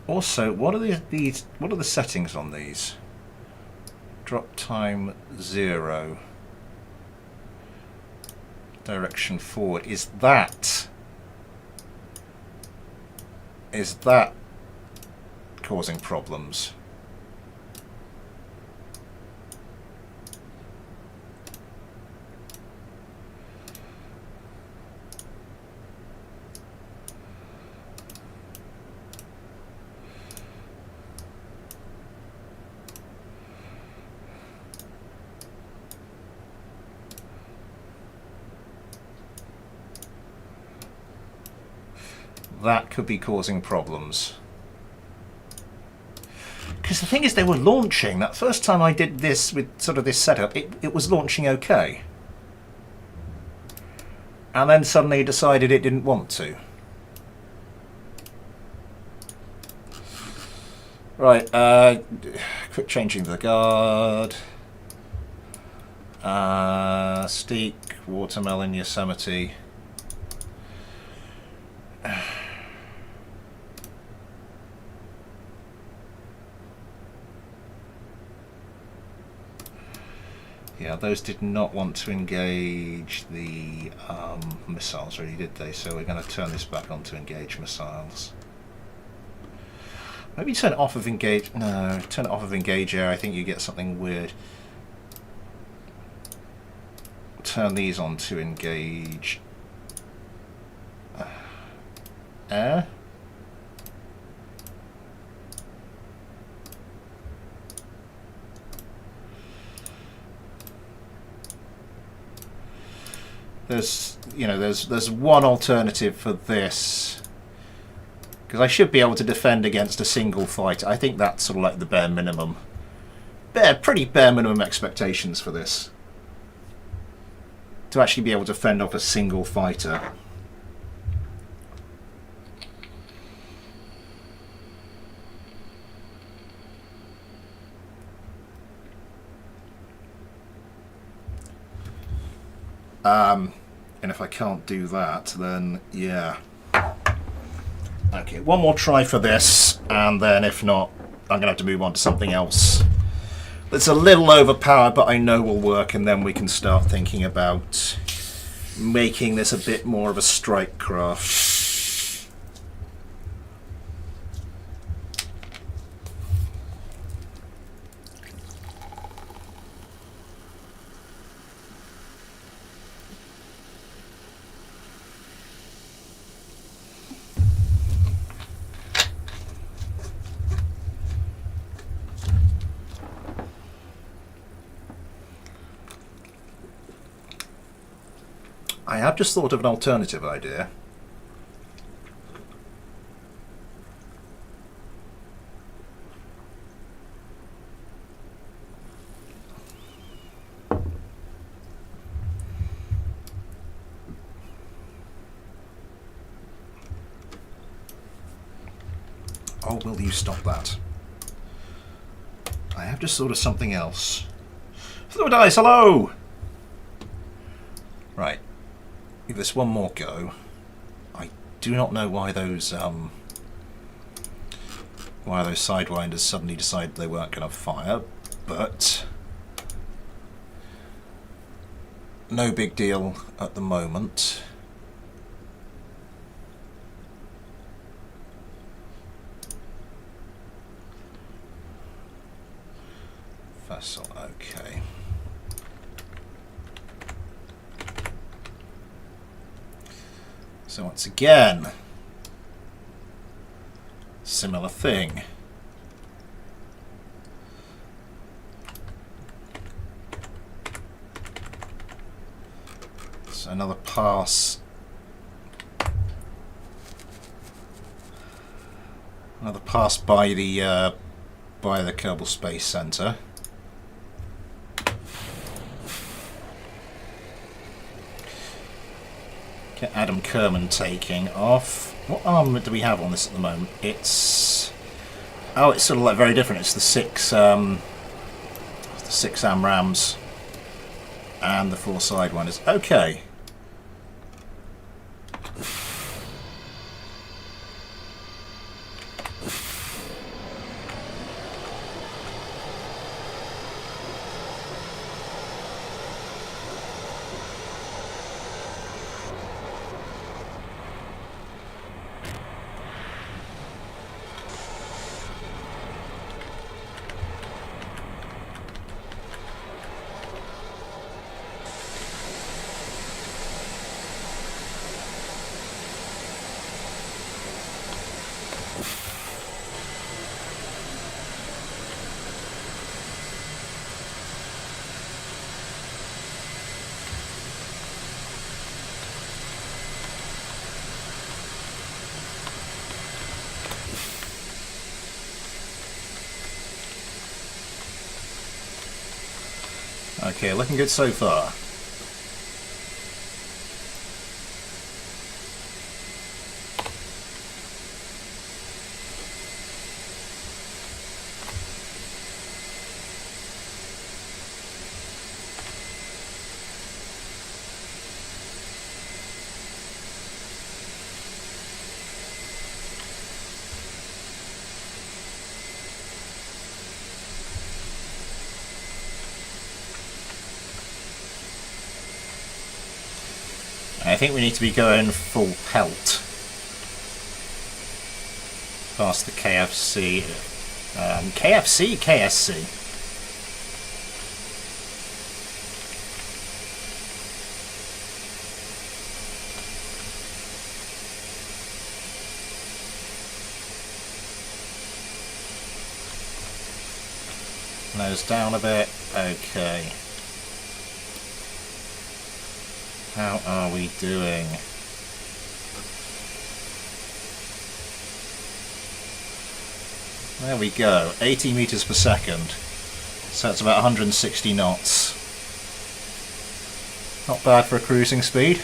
Also, what are these? What are the settings on these? Drop time 0. Direction forward. Is that causing problems? That could be causing problems. Because the thing is, they were launching. That first time I did this with sort of this setup, it was launching okay. And then suddenly decided it didn't want to. Right, quick changing the guard. Steak, watermelon, Yosemite. Yeah, those did not want to engage the missiles, really, did they? So we're going to turn this back on to engage missiles. Maybe turn it off of engage. No, turn it off of engage air. I think you get something weird. Turn these on to engage air. There's one alternative for this, because I should be able to defend against a single fighter. I think that's sort of like the bare minimum, pretty bare minimum expectations for this, to actually be able to fend off a single fighter. And if I can't do that, then yeah. Okay, one more try for this, and then if not, I'm going to have to move on to something else that's a little overpowered, but I know will work, and then we can start thinking about making this a bit more of a strike craft. have just thought of an alternative idea. Oh, will you stop that? I have just thought of something else. Fluid Ice, hello! Right. Give this one more go. I do not know why those sidewinders suddenly decided they weren't going to fire, but no big deal at the moment. Vessel, okay. So once again, similar thing. So another pass. Another pass by the Kerbal Space Center. Get Adam Kerman taking off. What armament do we have on this at the moment? It's... oh, it's sort of like very different. It's the six AMRAAMs and the 4 Sidewinders. Okay. Okay, looking good so far. I think we need to be going full pelt past the KFC. KSC. Nose down a bit. Okay. How are we doing? There we go, 80 meters per second. So that's about 160 knots. Not bad for a cruising speed.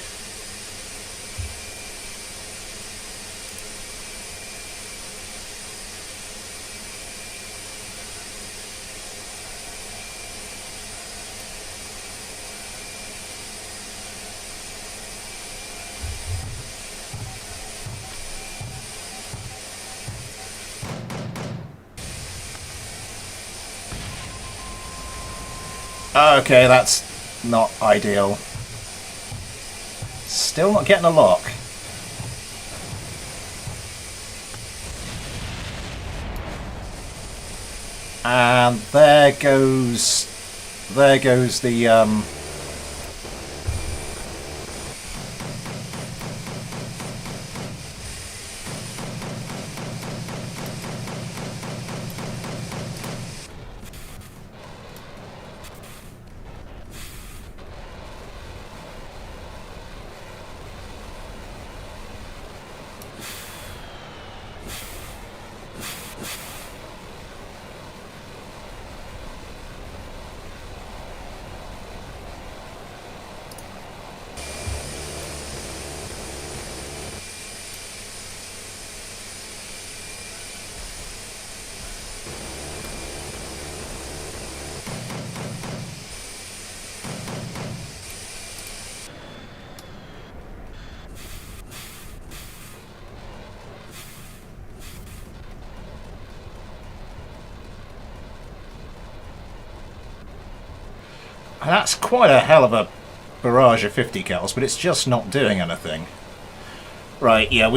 Okay, that's not ideal. Still not getting a lock. And there goes the That's quite a hell of a barrage of 50 cals, but it's just not doing anything. Right, yeah,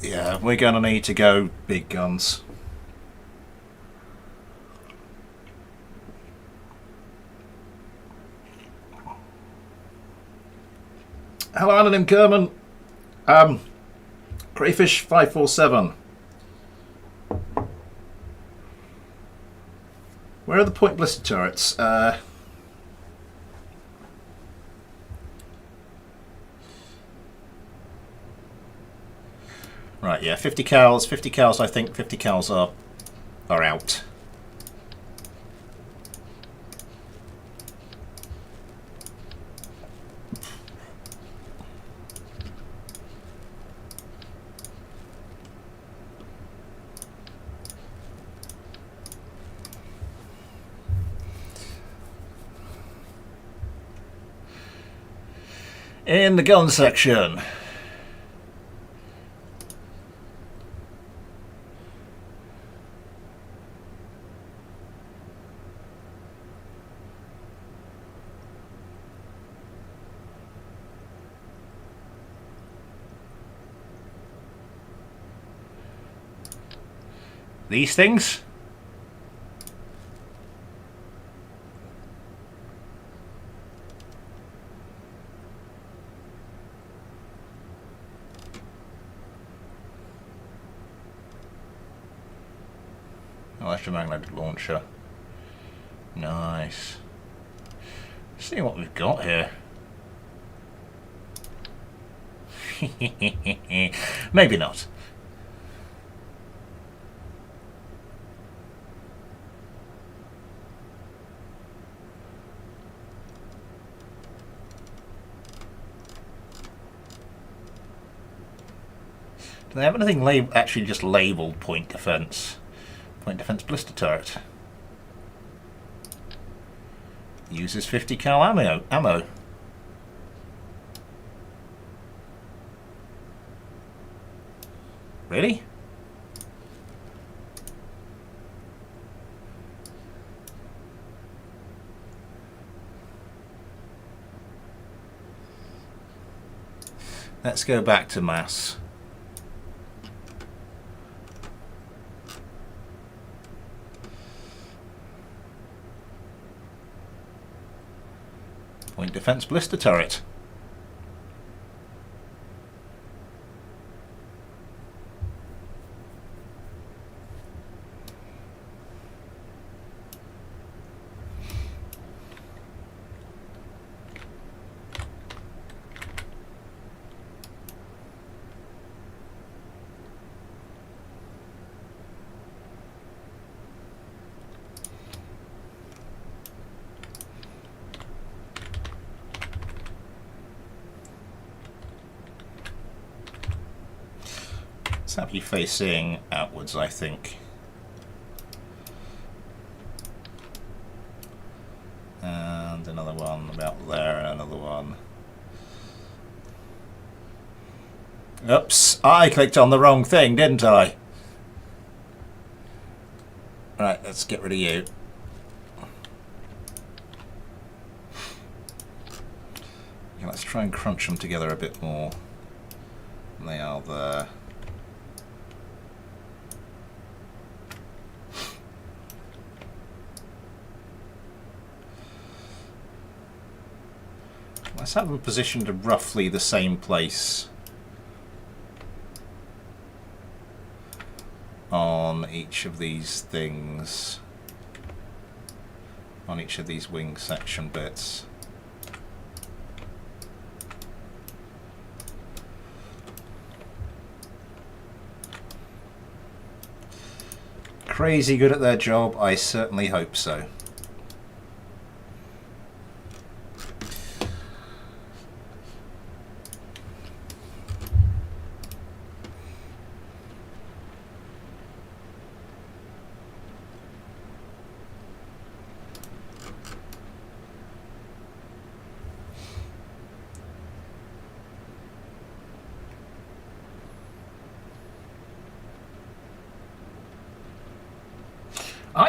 yeah, we're gonna need to go big guns. Hello, Anonym Kerman. Crayfish 547. Where are the point blister turrets? Right, yeah, 50 cals, I think 50 cals are out. In the gun section. These things? Electromagnetic launcher. Nice. Let's see what we've got here. Maybe not. Do they have anything actually just labelled point defence? Point defence blister turret. Uses 50 cal ammo. Really? Let's go back to mass. Point defence blister turret. It's happily facing outwards, I think. And another one about there, and another one. Oops, I clicked on the wrong thing, didn't I? Right, let's get rid of you. Okay, let's try and crunch them together a bit more. They are there. Let's have them positioned at roughly the same place on each of these things, on each of these wing section bits. Crazy good at their job? I certainly hope so.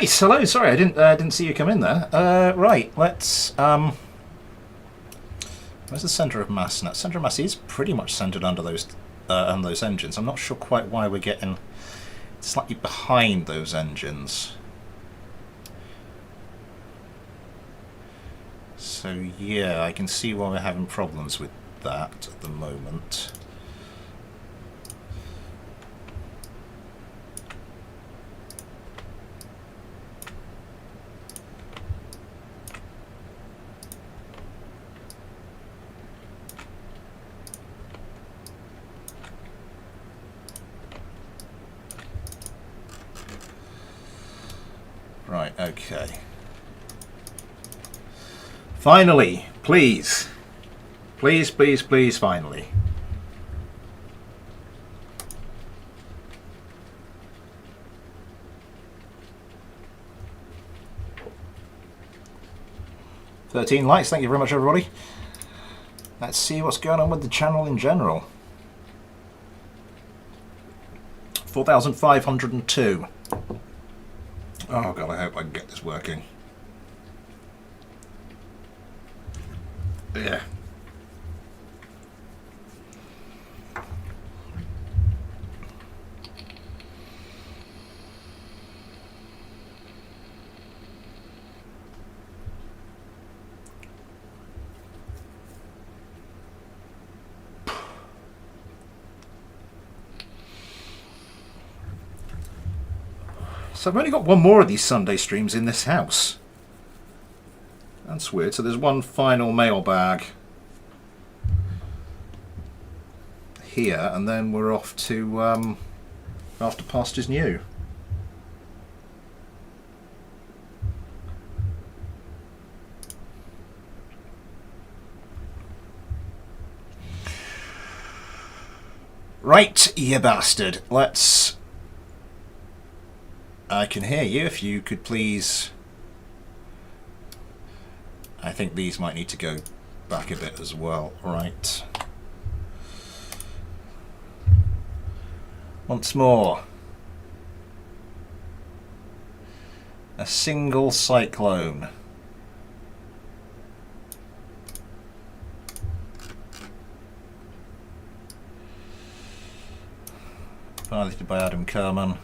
Nice. Hello. Sorry, I didn't see you come in there. Right. Let's. Where's the centre of mass now? Centre of mass is pretty much centred under those engines. I'm not sure quite why we're getting slightly behind those engines. So yeah, I can see why we're having problems with that at the moment. Right, okay. Finally, please. Please, please, please, finally. "13 likes, thank you very much, everybody. Let's see what's going on with the channel in general. 4,502. Oh god, I hope I can get this working. Yeah. So I've only got one more of these Sunday streams in this house. That's weird. So there's one final mailbag here, and then we're off to after Pastures New. Right, you bastard. Let's... I can hear you. If you could please... I think these might need to go back a bit as well. Right. Once more. A single cyclone. Piloted by Adam Kerman.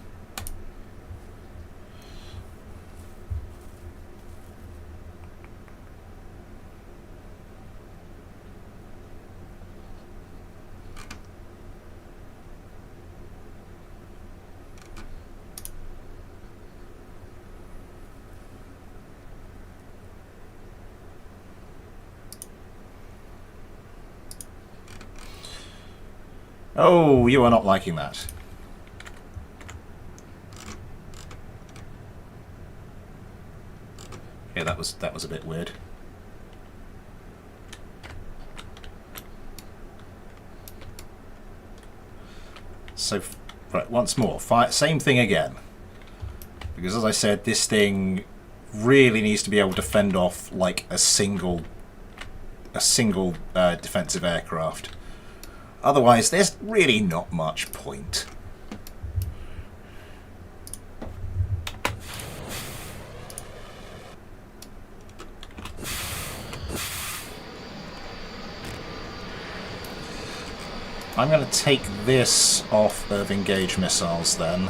Oh, you are not liking that. Yeah, that was a bit weird. So, right, once more, same thing again. Because as I said, this thing really needs to be able to fend off like a single defensive aircraft. Otherwise, there's really not much point. I'm going to take this off of engaged missiles then.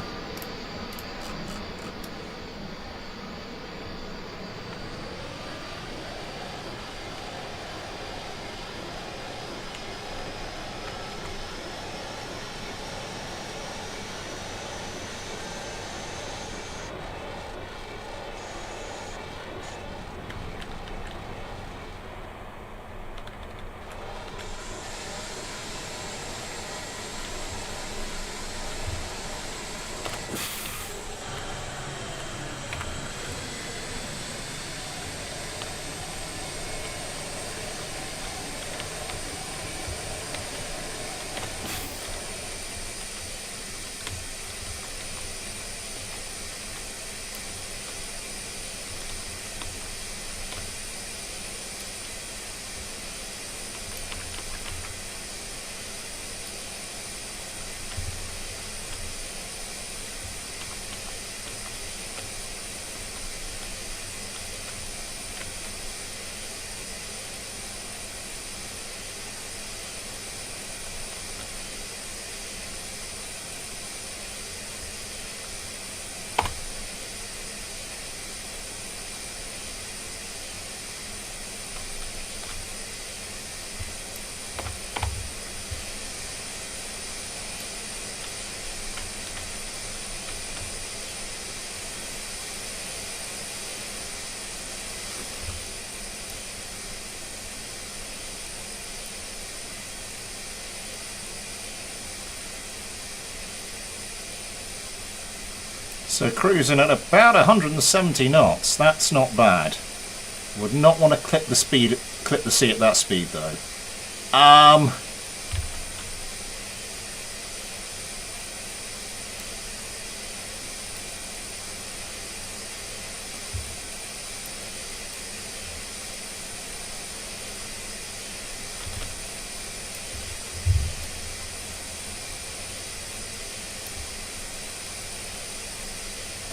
So cruising at about 170 knots. That's not bad. Would not want to clip the sea at that speed though.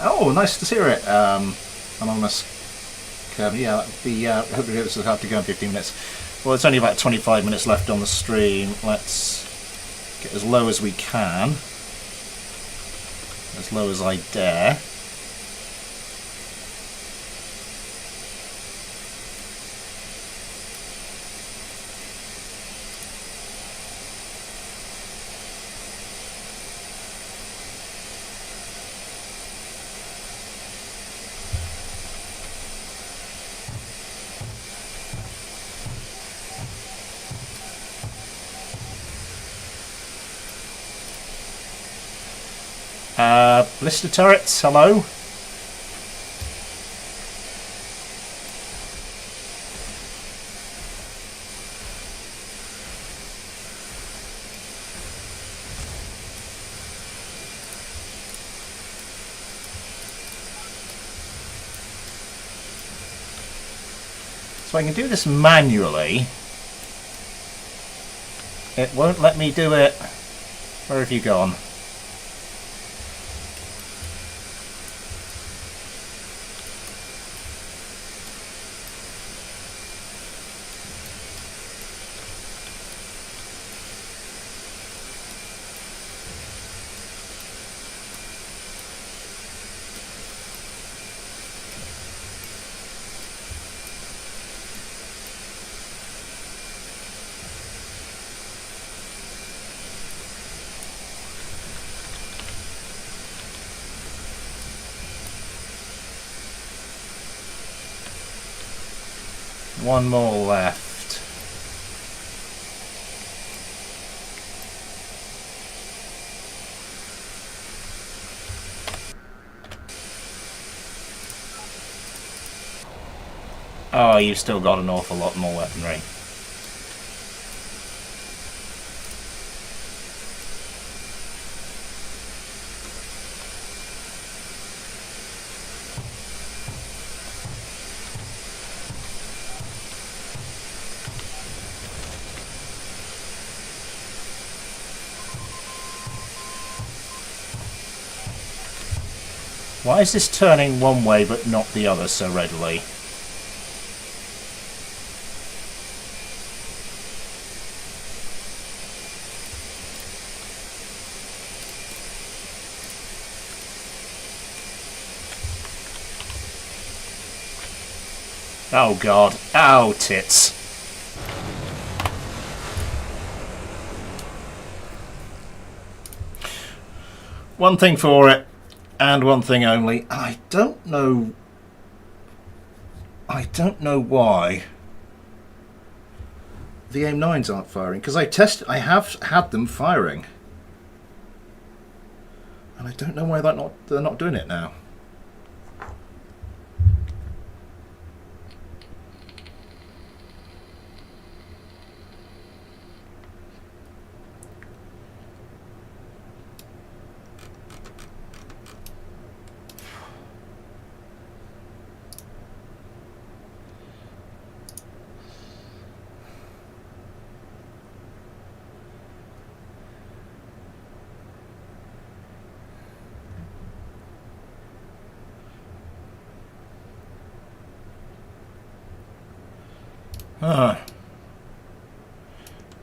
Oh, nice to hear it. Anonymous Kerbal. Yeah, hopefully this will have to go in 15 minutes. Well, it's only about 25 minutes left on the stream. Let's get as low as we can. As low as I dare. Blister turrets, hello. So I can do this manually. It won't let me do it. Where have you gone? One more left. Oh, you've still got an awful lot more weaponry. Why is this turning one way but not the other so readily? Oh god. Ow, tits. One thing for it. And one thing only. I don't know why the AIM-9s aren't firing, because I have had them firing, and I don't know why they're not doing it now.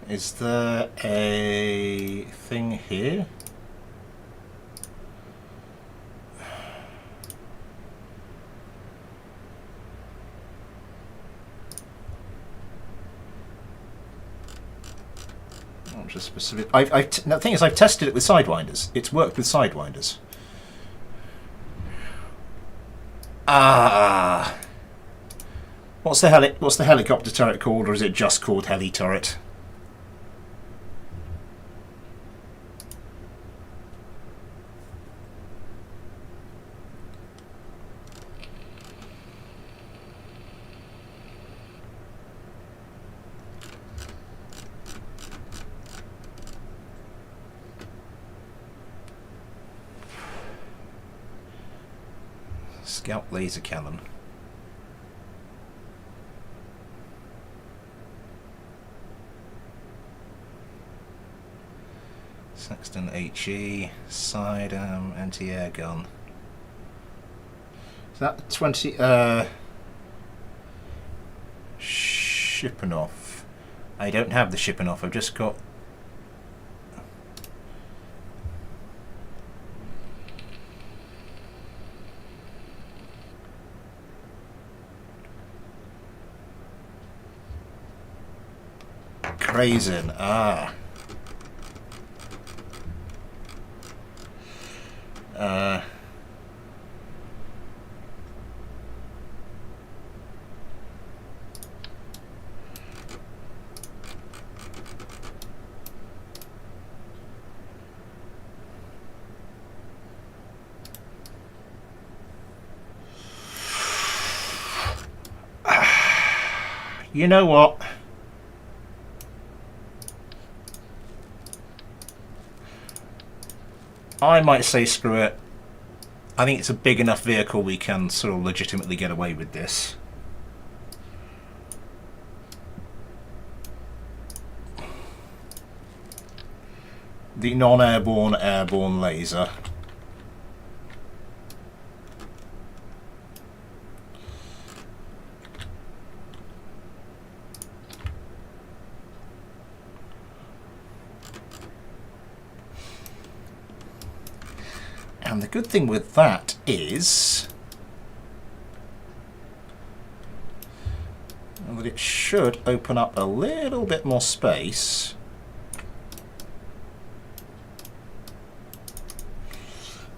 Is there a thing here? Just specific. The thing is, I've tested it with Sidewinders. It's worked with Sidewinders. Ah. What's the helicopter turret called, or is it just called heli turret? Scout laser cannon. Sexton HE, sidearm, anti-air gun. Is that 20? Shipenoff. I don't have the Shipenoff. I've just got. Crazin. Ah. You know what? I might say screw it. I think it's a big enough vehicle we can sort of legitimately get away with this. The non-airborne airborne laser. And the good thing with that is that it should open up a little bit more space.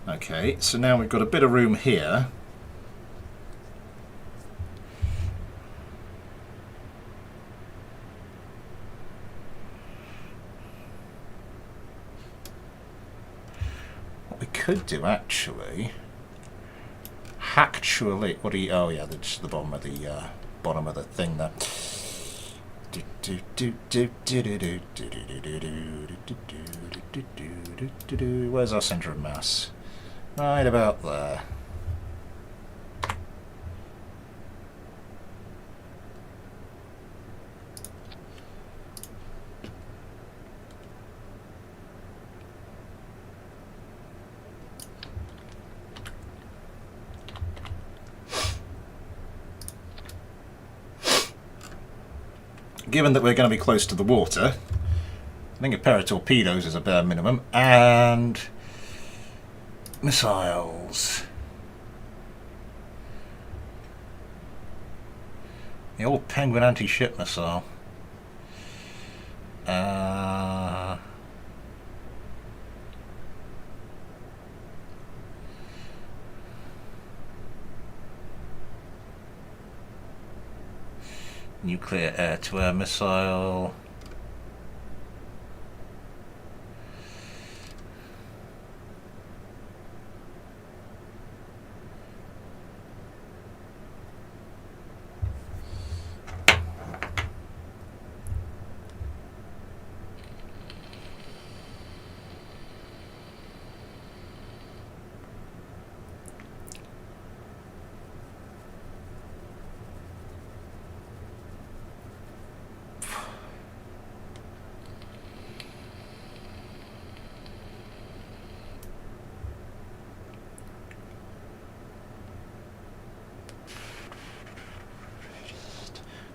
Okay, so now we've got a bit of room here. What we could do actually, what do you? Oh yeah, that's the bottom of the thing there. Where's our centre of mass? Right about there. Given that we're going to be close to the water, I think a pair of torpedoes is a bare minimum, and missiles. The old Penguin anti-ship missile. Nuclear air-to-air missile.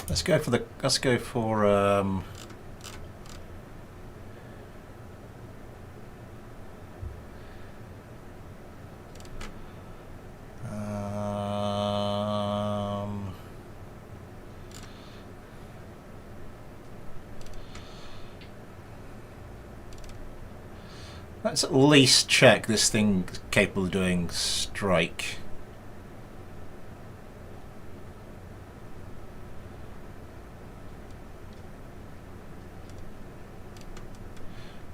Let's go for let's at least check this thing capable of doing strike.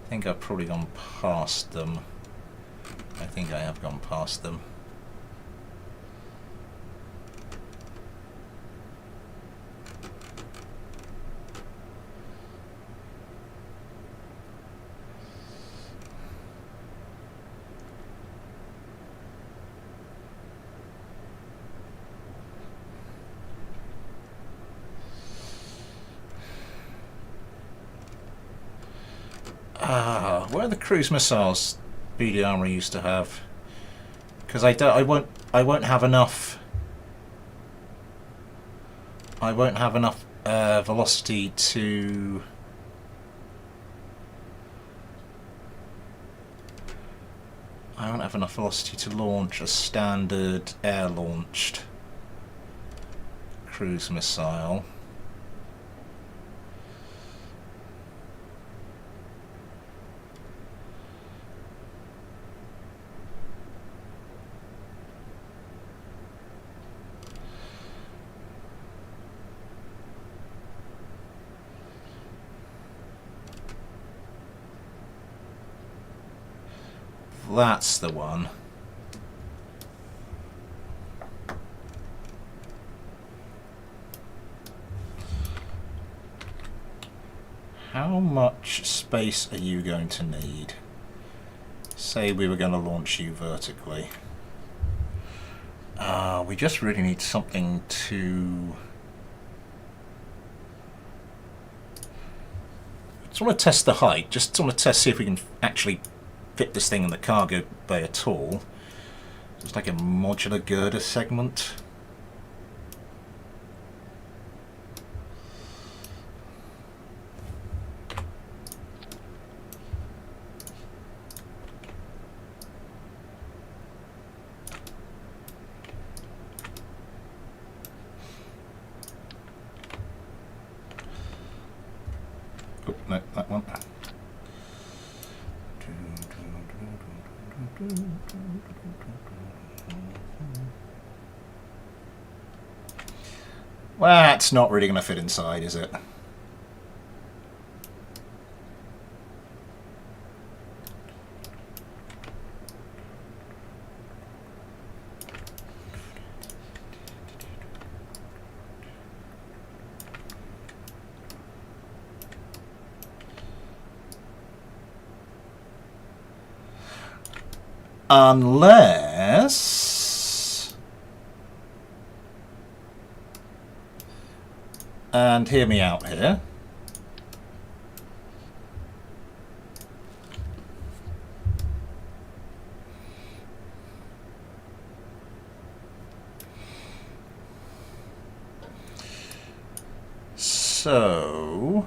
I think I've probably gone past them. I think I have gone past them. are the cruise missiles BD Armory used to have? Because I won't have enough. I won't have enough velocity to. I won't have enough velocity to launch a standard air-launched cruise missile. That's the one. How much space are you going to need? Say we were going to launch you vertically. We just really need something to... Just want to test the height. Just want to test, see if we can actually fit this thing in the cargo bay at all. It's like a modular girder segment. Oh, no, that one. Well, that's not really going to fit inside, is it? Unless... And hear me out here. So...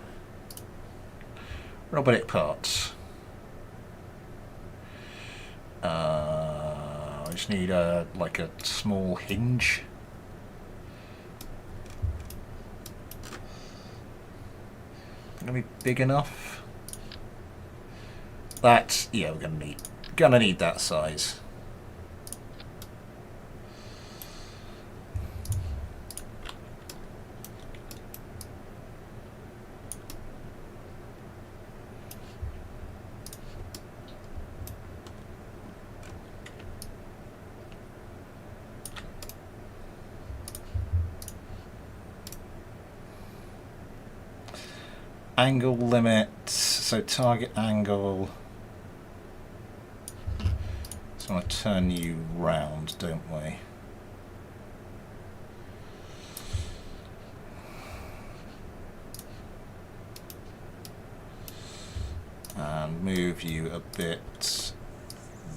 robotic parts. I just need like a small hinge. Gonna be big enough. That, yeah, we're gonna need that size. Angle limit, so target angle. So I want to turn you round, don't we? And move you a bit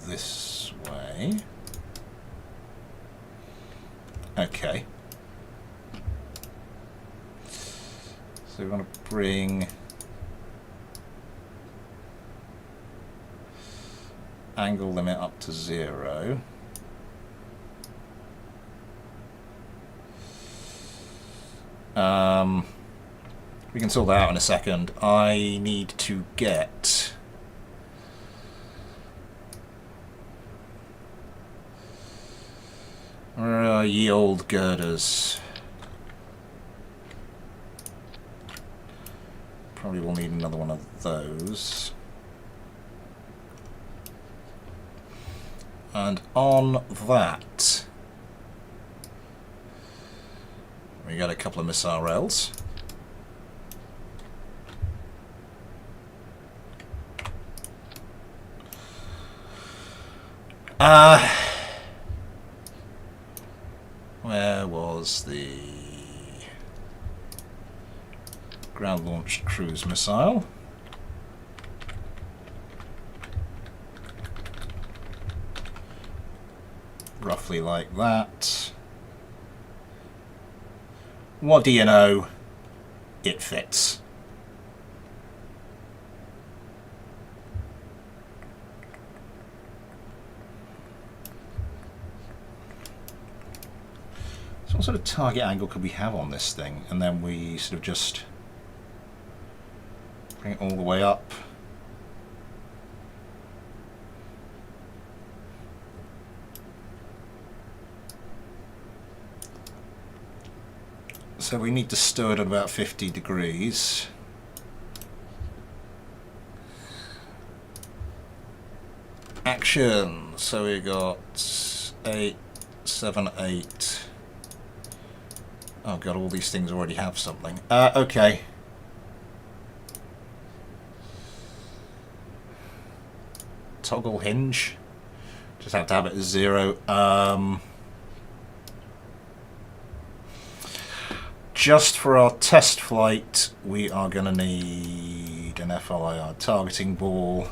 this way. Okay. So we want to bring angle limit up to 0. We can sort that out in a second. I need to get where are ye old girders? Probably will need another one of those. And on that, we got a couple of missile rails. Where was the ground-launched cruise missile? roughly like that. What do you know? It fits. So what sort of target angle could we have on this thing? And then we sort of just bring it all the way up. So we need to stow it at about 50 degrees. Action! So we got 8, 7, 8. Oh god, all these things already have something. Okay. Toggle hinge. Just have to have it as 0. Just for our test flight, we are going to need an FLIR targeting ball.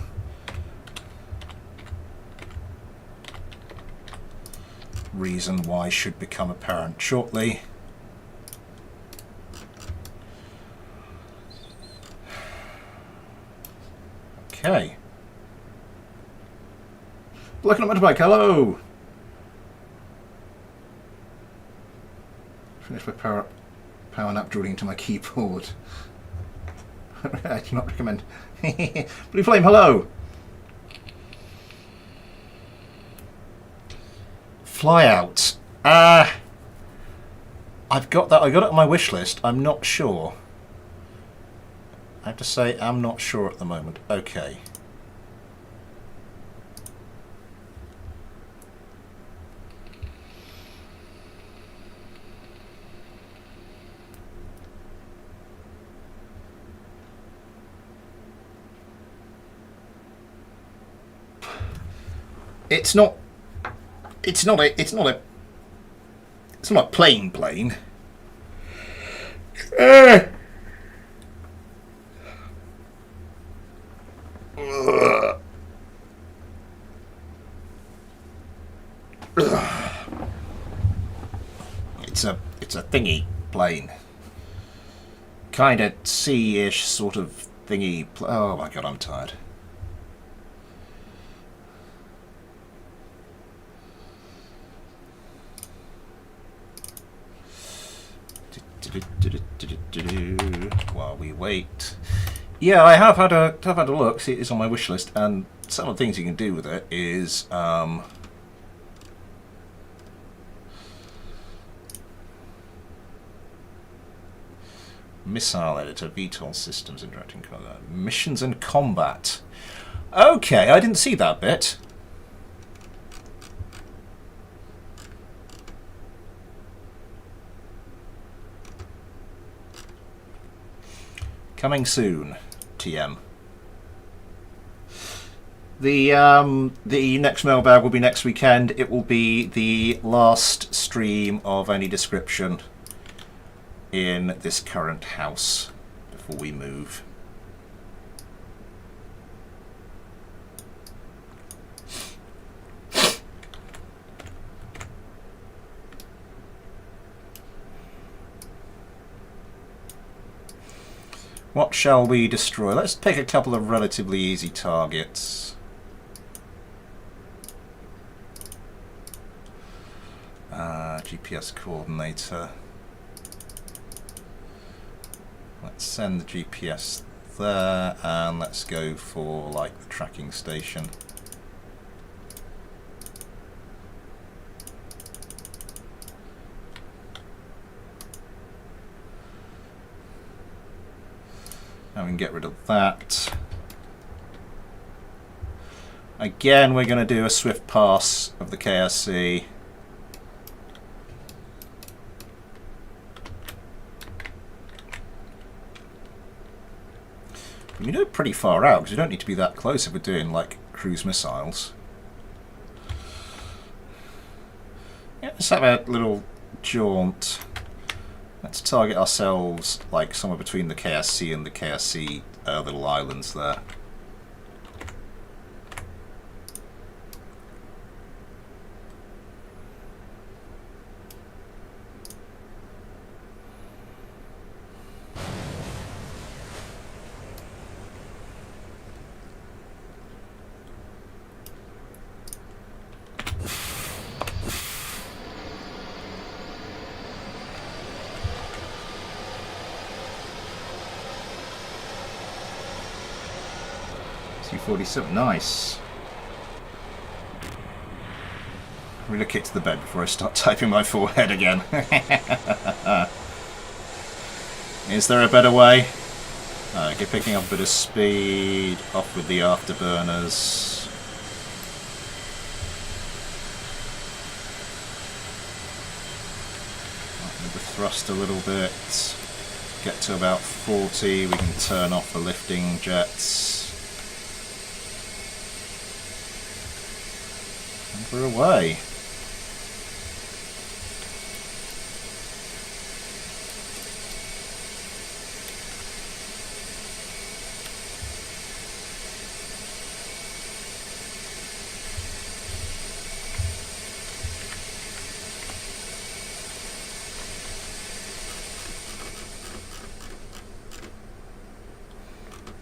Reason why should become apparent shortly. Okay. Black and motorbike, hello! Finish my power nap drilling into my keyboard. I do not recommend. Blue Flame, hello! Fly out. I've got that. I got it on my wish list. I'm not sure. I have to say, I'm not sure at the moment. Okay. It's not a plain plane. It's a thingy plane. Kind of sea-ish sort of thingy. Oh my god, I'm tired. While we wait. Yeah, I have had a look. See, it's on my wish list, and some of the things you can do with it is missile editor, VTOL systems, interacting missions and combat. Okay, I didn't see that bit. Coming soon, TM. The next mailbag will be next weekend. It will be the last stream of any description in this current house before we move. What shall we destroy? Let's pick a couple of relatively easy targets. GPS coordinator. Let's send the GPS there, and let's go for like the tracking station. Now we can get rid of that. Again, we're going to do a swift pass of the KSC. We can do it pretty far out, because we don't need to be that close if we're doing like cruise missiles. Yeah, let's have a little jaunt. Let's target ourselves like somewhere between the KSC and the KSC little islands there. 247, nice. Relocate to the bed before I start typing my forehead again. Is there a better way? Okay, picking up a bit of speed, off with the afterburners. With the thrust a little bit. Get to about 40, we can turn off the lifting jets. And we're away.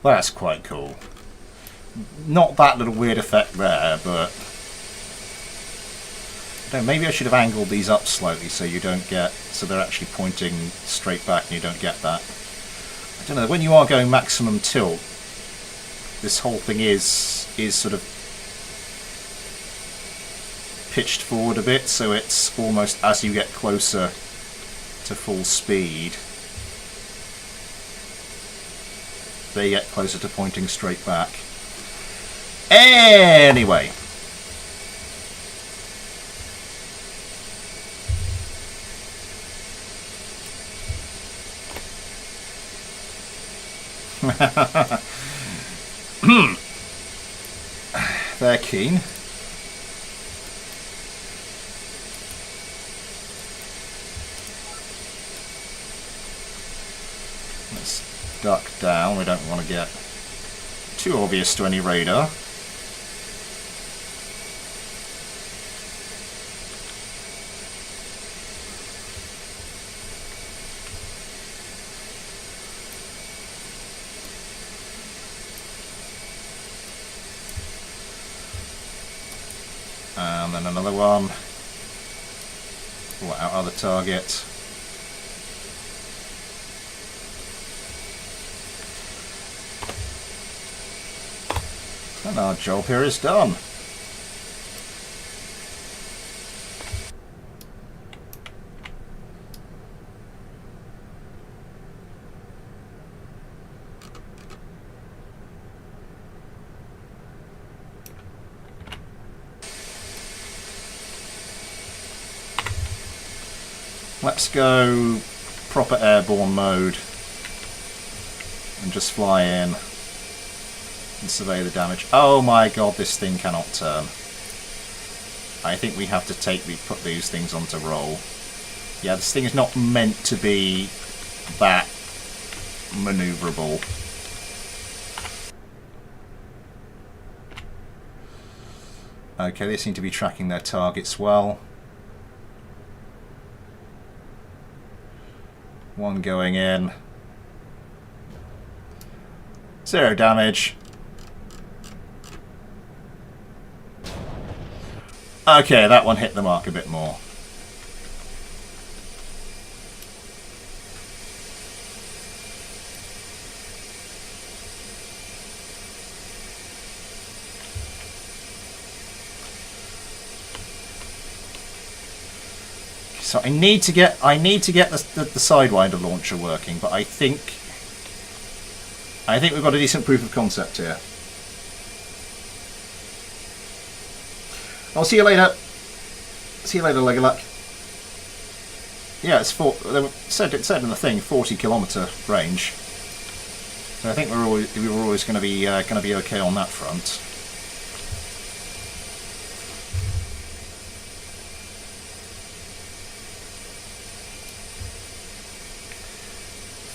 That's quite cool. Not that little weird effect there, but I don't know, maybe I should have angled these up slightly so you don't get, so they're actually pointing straight back and you don't get that. I don't know, when you are going maximum tilt, this whole thing is sort of pitched forward a bit, so it's almost as you get closer to full speed, they get closer to pointing straight back. Anyway. They're keen. Let's duck down, we don't want to get too obvious to any radar. And then another one. Pull out other target. And our job here is done. Let's go proper airborne mode and just fly in and survey the damage. Oh my god, this thing cannot turn. I think we have to put these things onto roll. Yeah, this thing is not meant to be that maneuverable. Okay, they seem to be tracking their targets well. One going in. 0 damage. Okay, that one hit the mark a bit more. So I need to get the Sidewinder launcher working, but I think we've got a decent proof of concept here. I'll see you later. See you later, Legoluck. Yeah, it's it said in the thing 40-kilometer range. So I think we were always going to be okay on that front.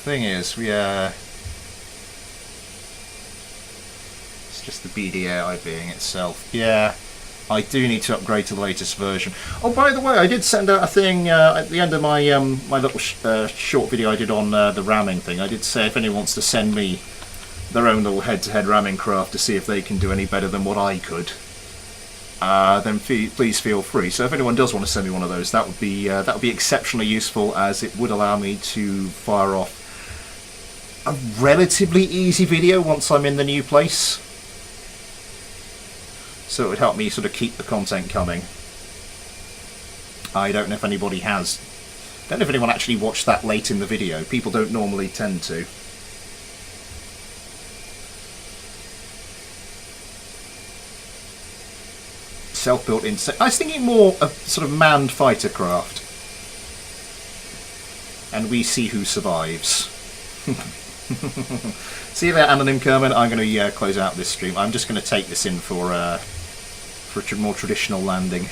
Thing is, it's just the BDAI being itself. Yeah, I do need to upgrade to the latest version. Oh, by the way, I did send out a thing at the end of my my little short video I did on the ramming thing. I did say if anyone wants to send me their own little head-to-head ramming craft to see if they can do any better than what I could, then please feel free. So if anyone does want to send me one of those, that would be exceptionally useful, as it would allow me to fire off a relatively easy video once I'm in the new place. so it would help me sort of keep the content coming. I don't know if anybody has. Don't know if anyone actually watched that late in the video. People don't normally tend to. Self-built insect. I was thinking more of sort of manned fighter craft. And we see who survives. See you there, Anonym Kerman. I'm going to close out this stream. I'm just going to take this in for a more traditional landing.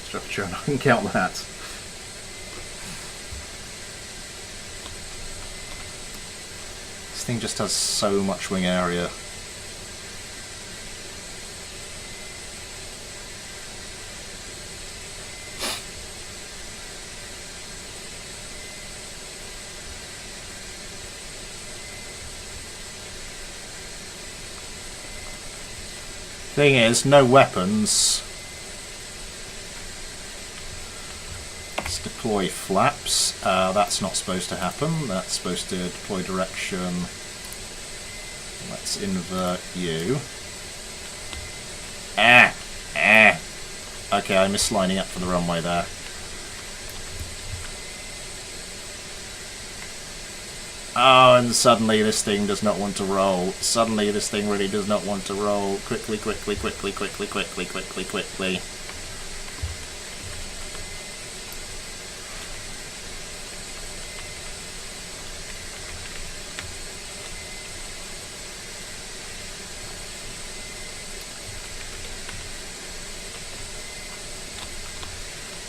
Structure, and I can count that. This thing just has so much wing area. Thing is, no weapons. Let's deploy flaps. That's not supposed to happen. That's supposed to deploy direction. Let's invert you. Okay, I missed lining up for the runway there. Oh, and suddenly this thing does not want to roll. Suddenly this thing really does not want to roll. Quickly, quickly, quickly, quickly, quickly, quickly, quickly.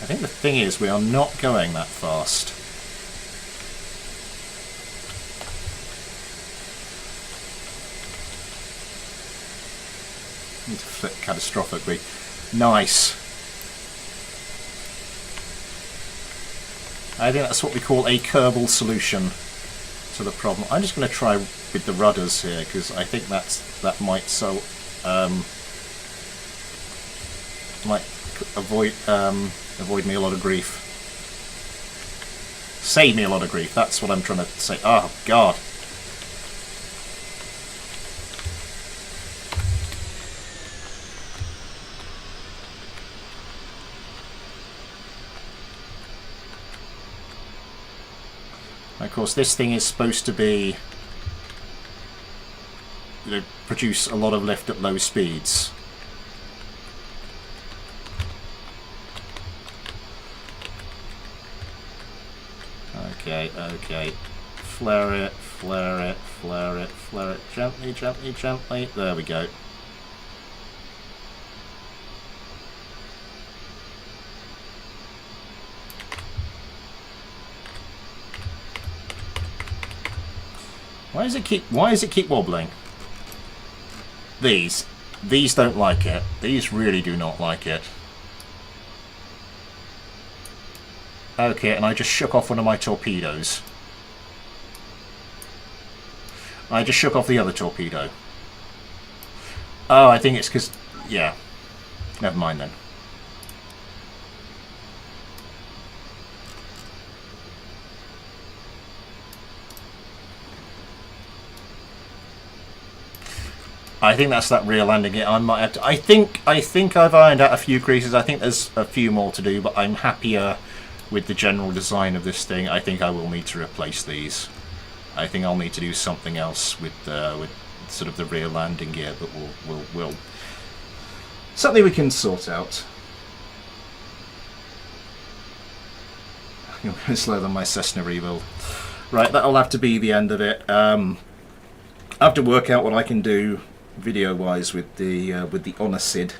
I think the thing is, we are not going that fast. Need to flip catastrophically. Nice. I think that's what we call a Kerbal solution to the problem. I'm just going to try with the rudders here because I think that might might avoid me a lot of grief. Save me a lot of grief. That's what I'm trying to say. Oh God. Of course, this thing is supposed to be, produce a lot of lift at low speeds. Okay, okay. Flare it, flare it, flare it, flare it. Gently, gently, gently. There we go. Why does it keep wobbling? These don't like it. These really do not like it. Okay, and I just shook off one of my torpedoes. I just shook off the other torpedo. Oh, I think it's because... yeah. Never mind then. I think that's that rear landing gear. I might have to, I think I've ironed out a few creases. I think there's a few more to do, but I'm happier with the general design of this thing. I think I will need to replace these. I think I'll need to do something else with sort of the rear landing gear, but we'll something we can sort out. I'm going to slow down my Cessna rebuild. Right, that'll have to be the end of it. I have to work out what I can do video-wise with the Honor Sid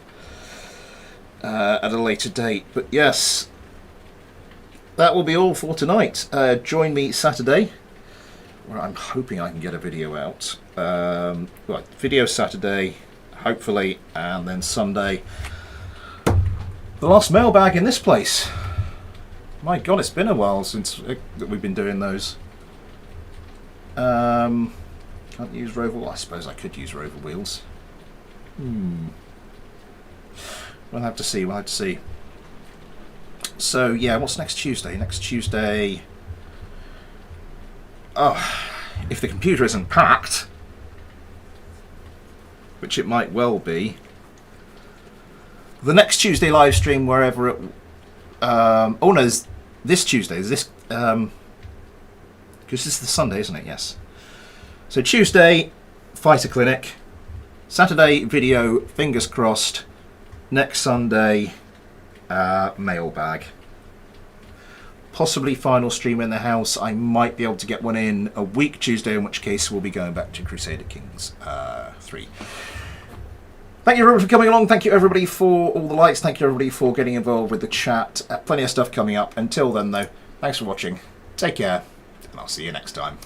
at a later date. But yes, that will be all for tonight. Join me Saturday, where I'm hoping I can get a video out. Well, video Saturday, hopefully, and then Sunday, the last mailbag in this place. My God, it's been a while since that we've been doing those. Can't use rover. Well, I suppose I could use rover wheels. We'll have to see. We'll have to see. So yeah, what's next Tuesday? Next Tuesday. Oh, if the computer isn't packed, which it might well be. The next Tuesday live stream, wherever it. Oh no, this Tuesday. Is this? Because this is the Sunday, isn't it? Yes. So Tuesday, fighter clinic. Saturday video, fingers crossed. Next Sunday, mailbag. Possibly final stream in the house. I might be able to get one in a week Tuesday, in which case we'll be going back to Crusader Kings 3. Thank you everybody for coming along. Thank you everybody for all the likes. Thank you everybody for getting involved with the chat. Plenty of stuff coming up. Until then though, thanks for watching. Take care, and I'll see you next time.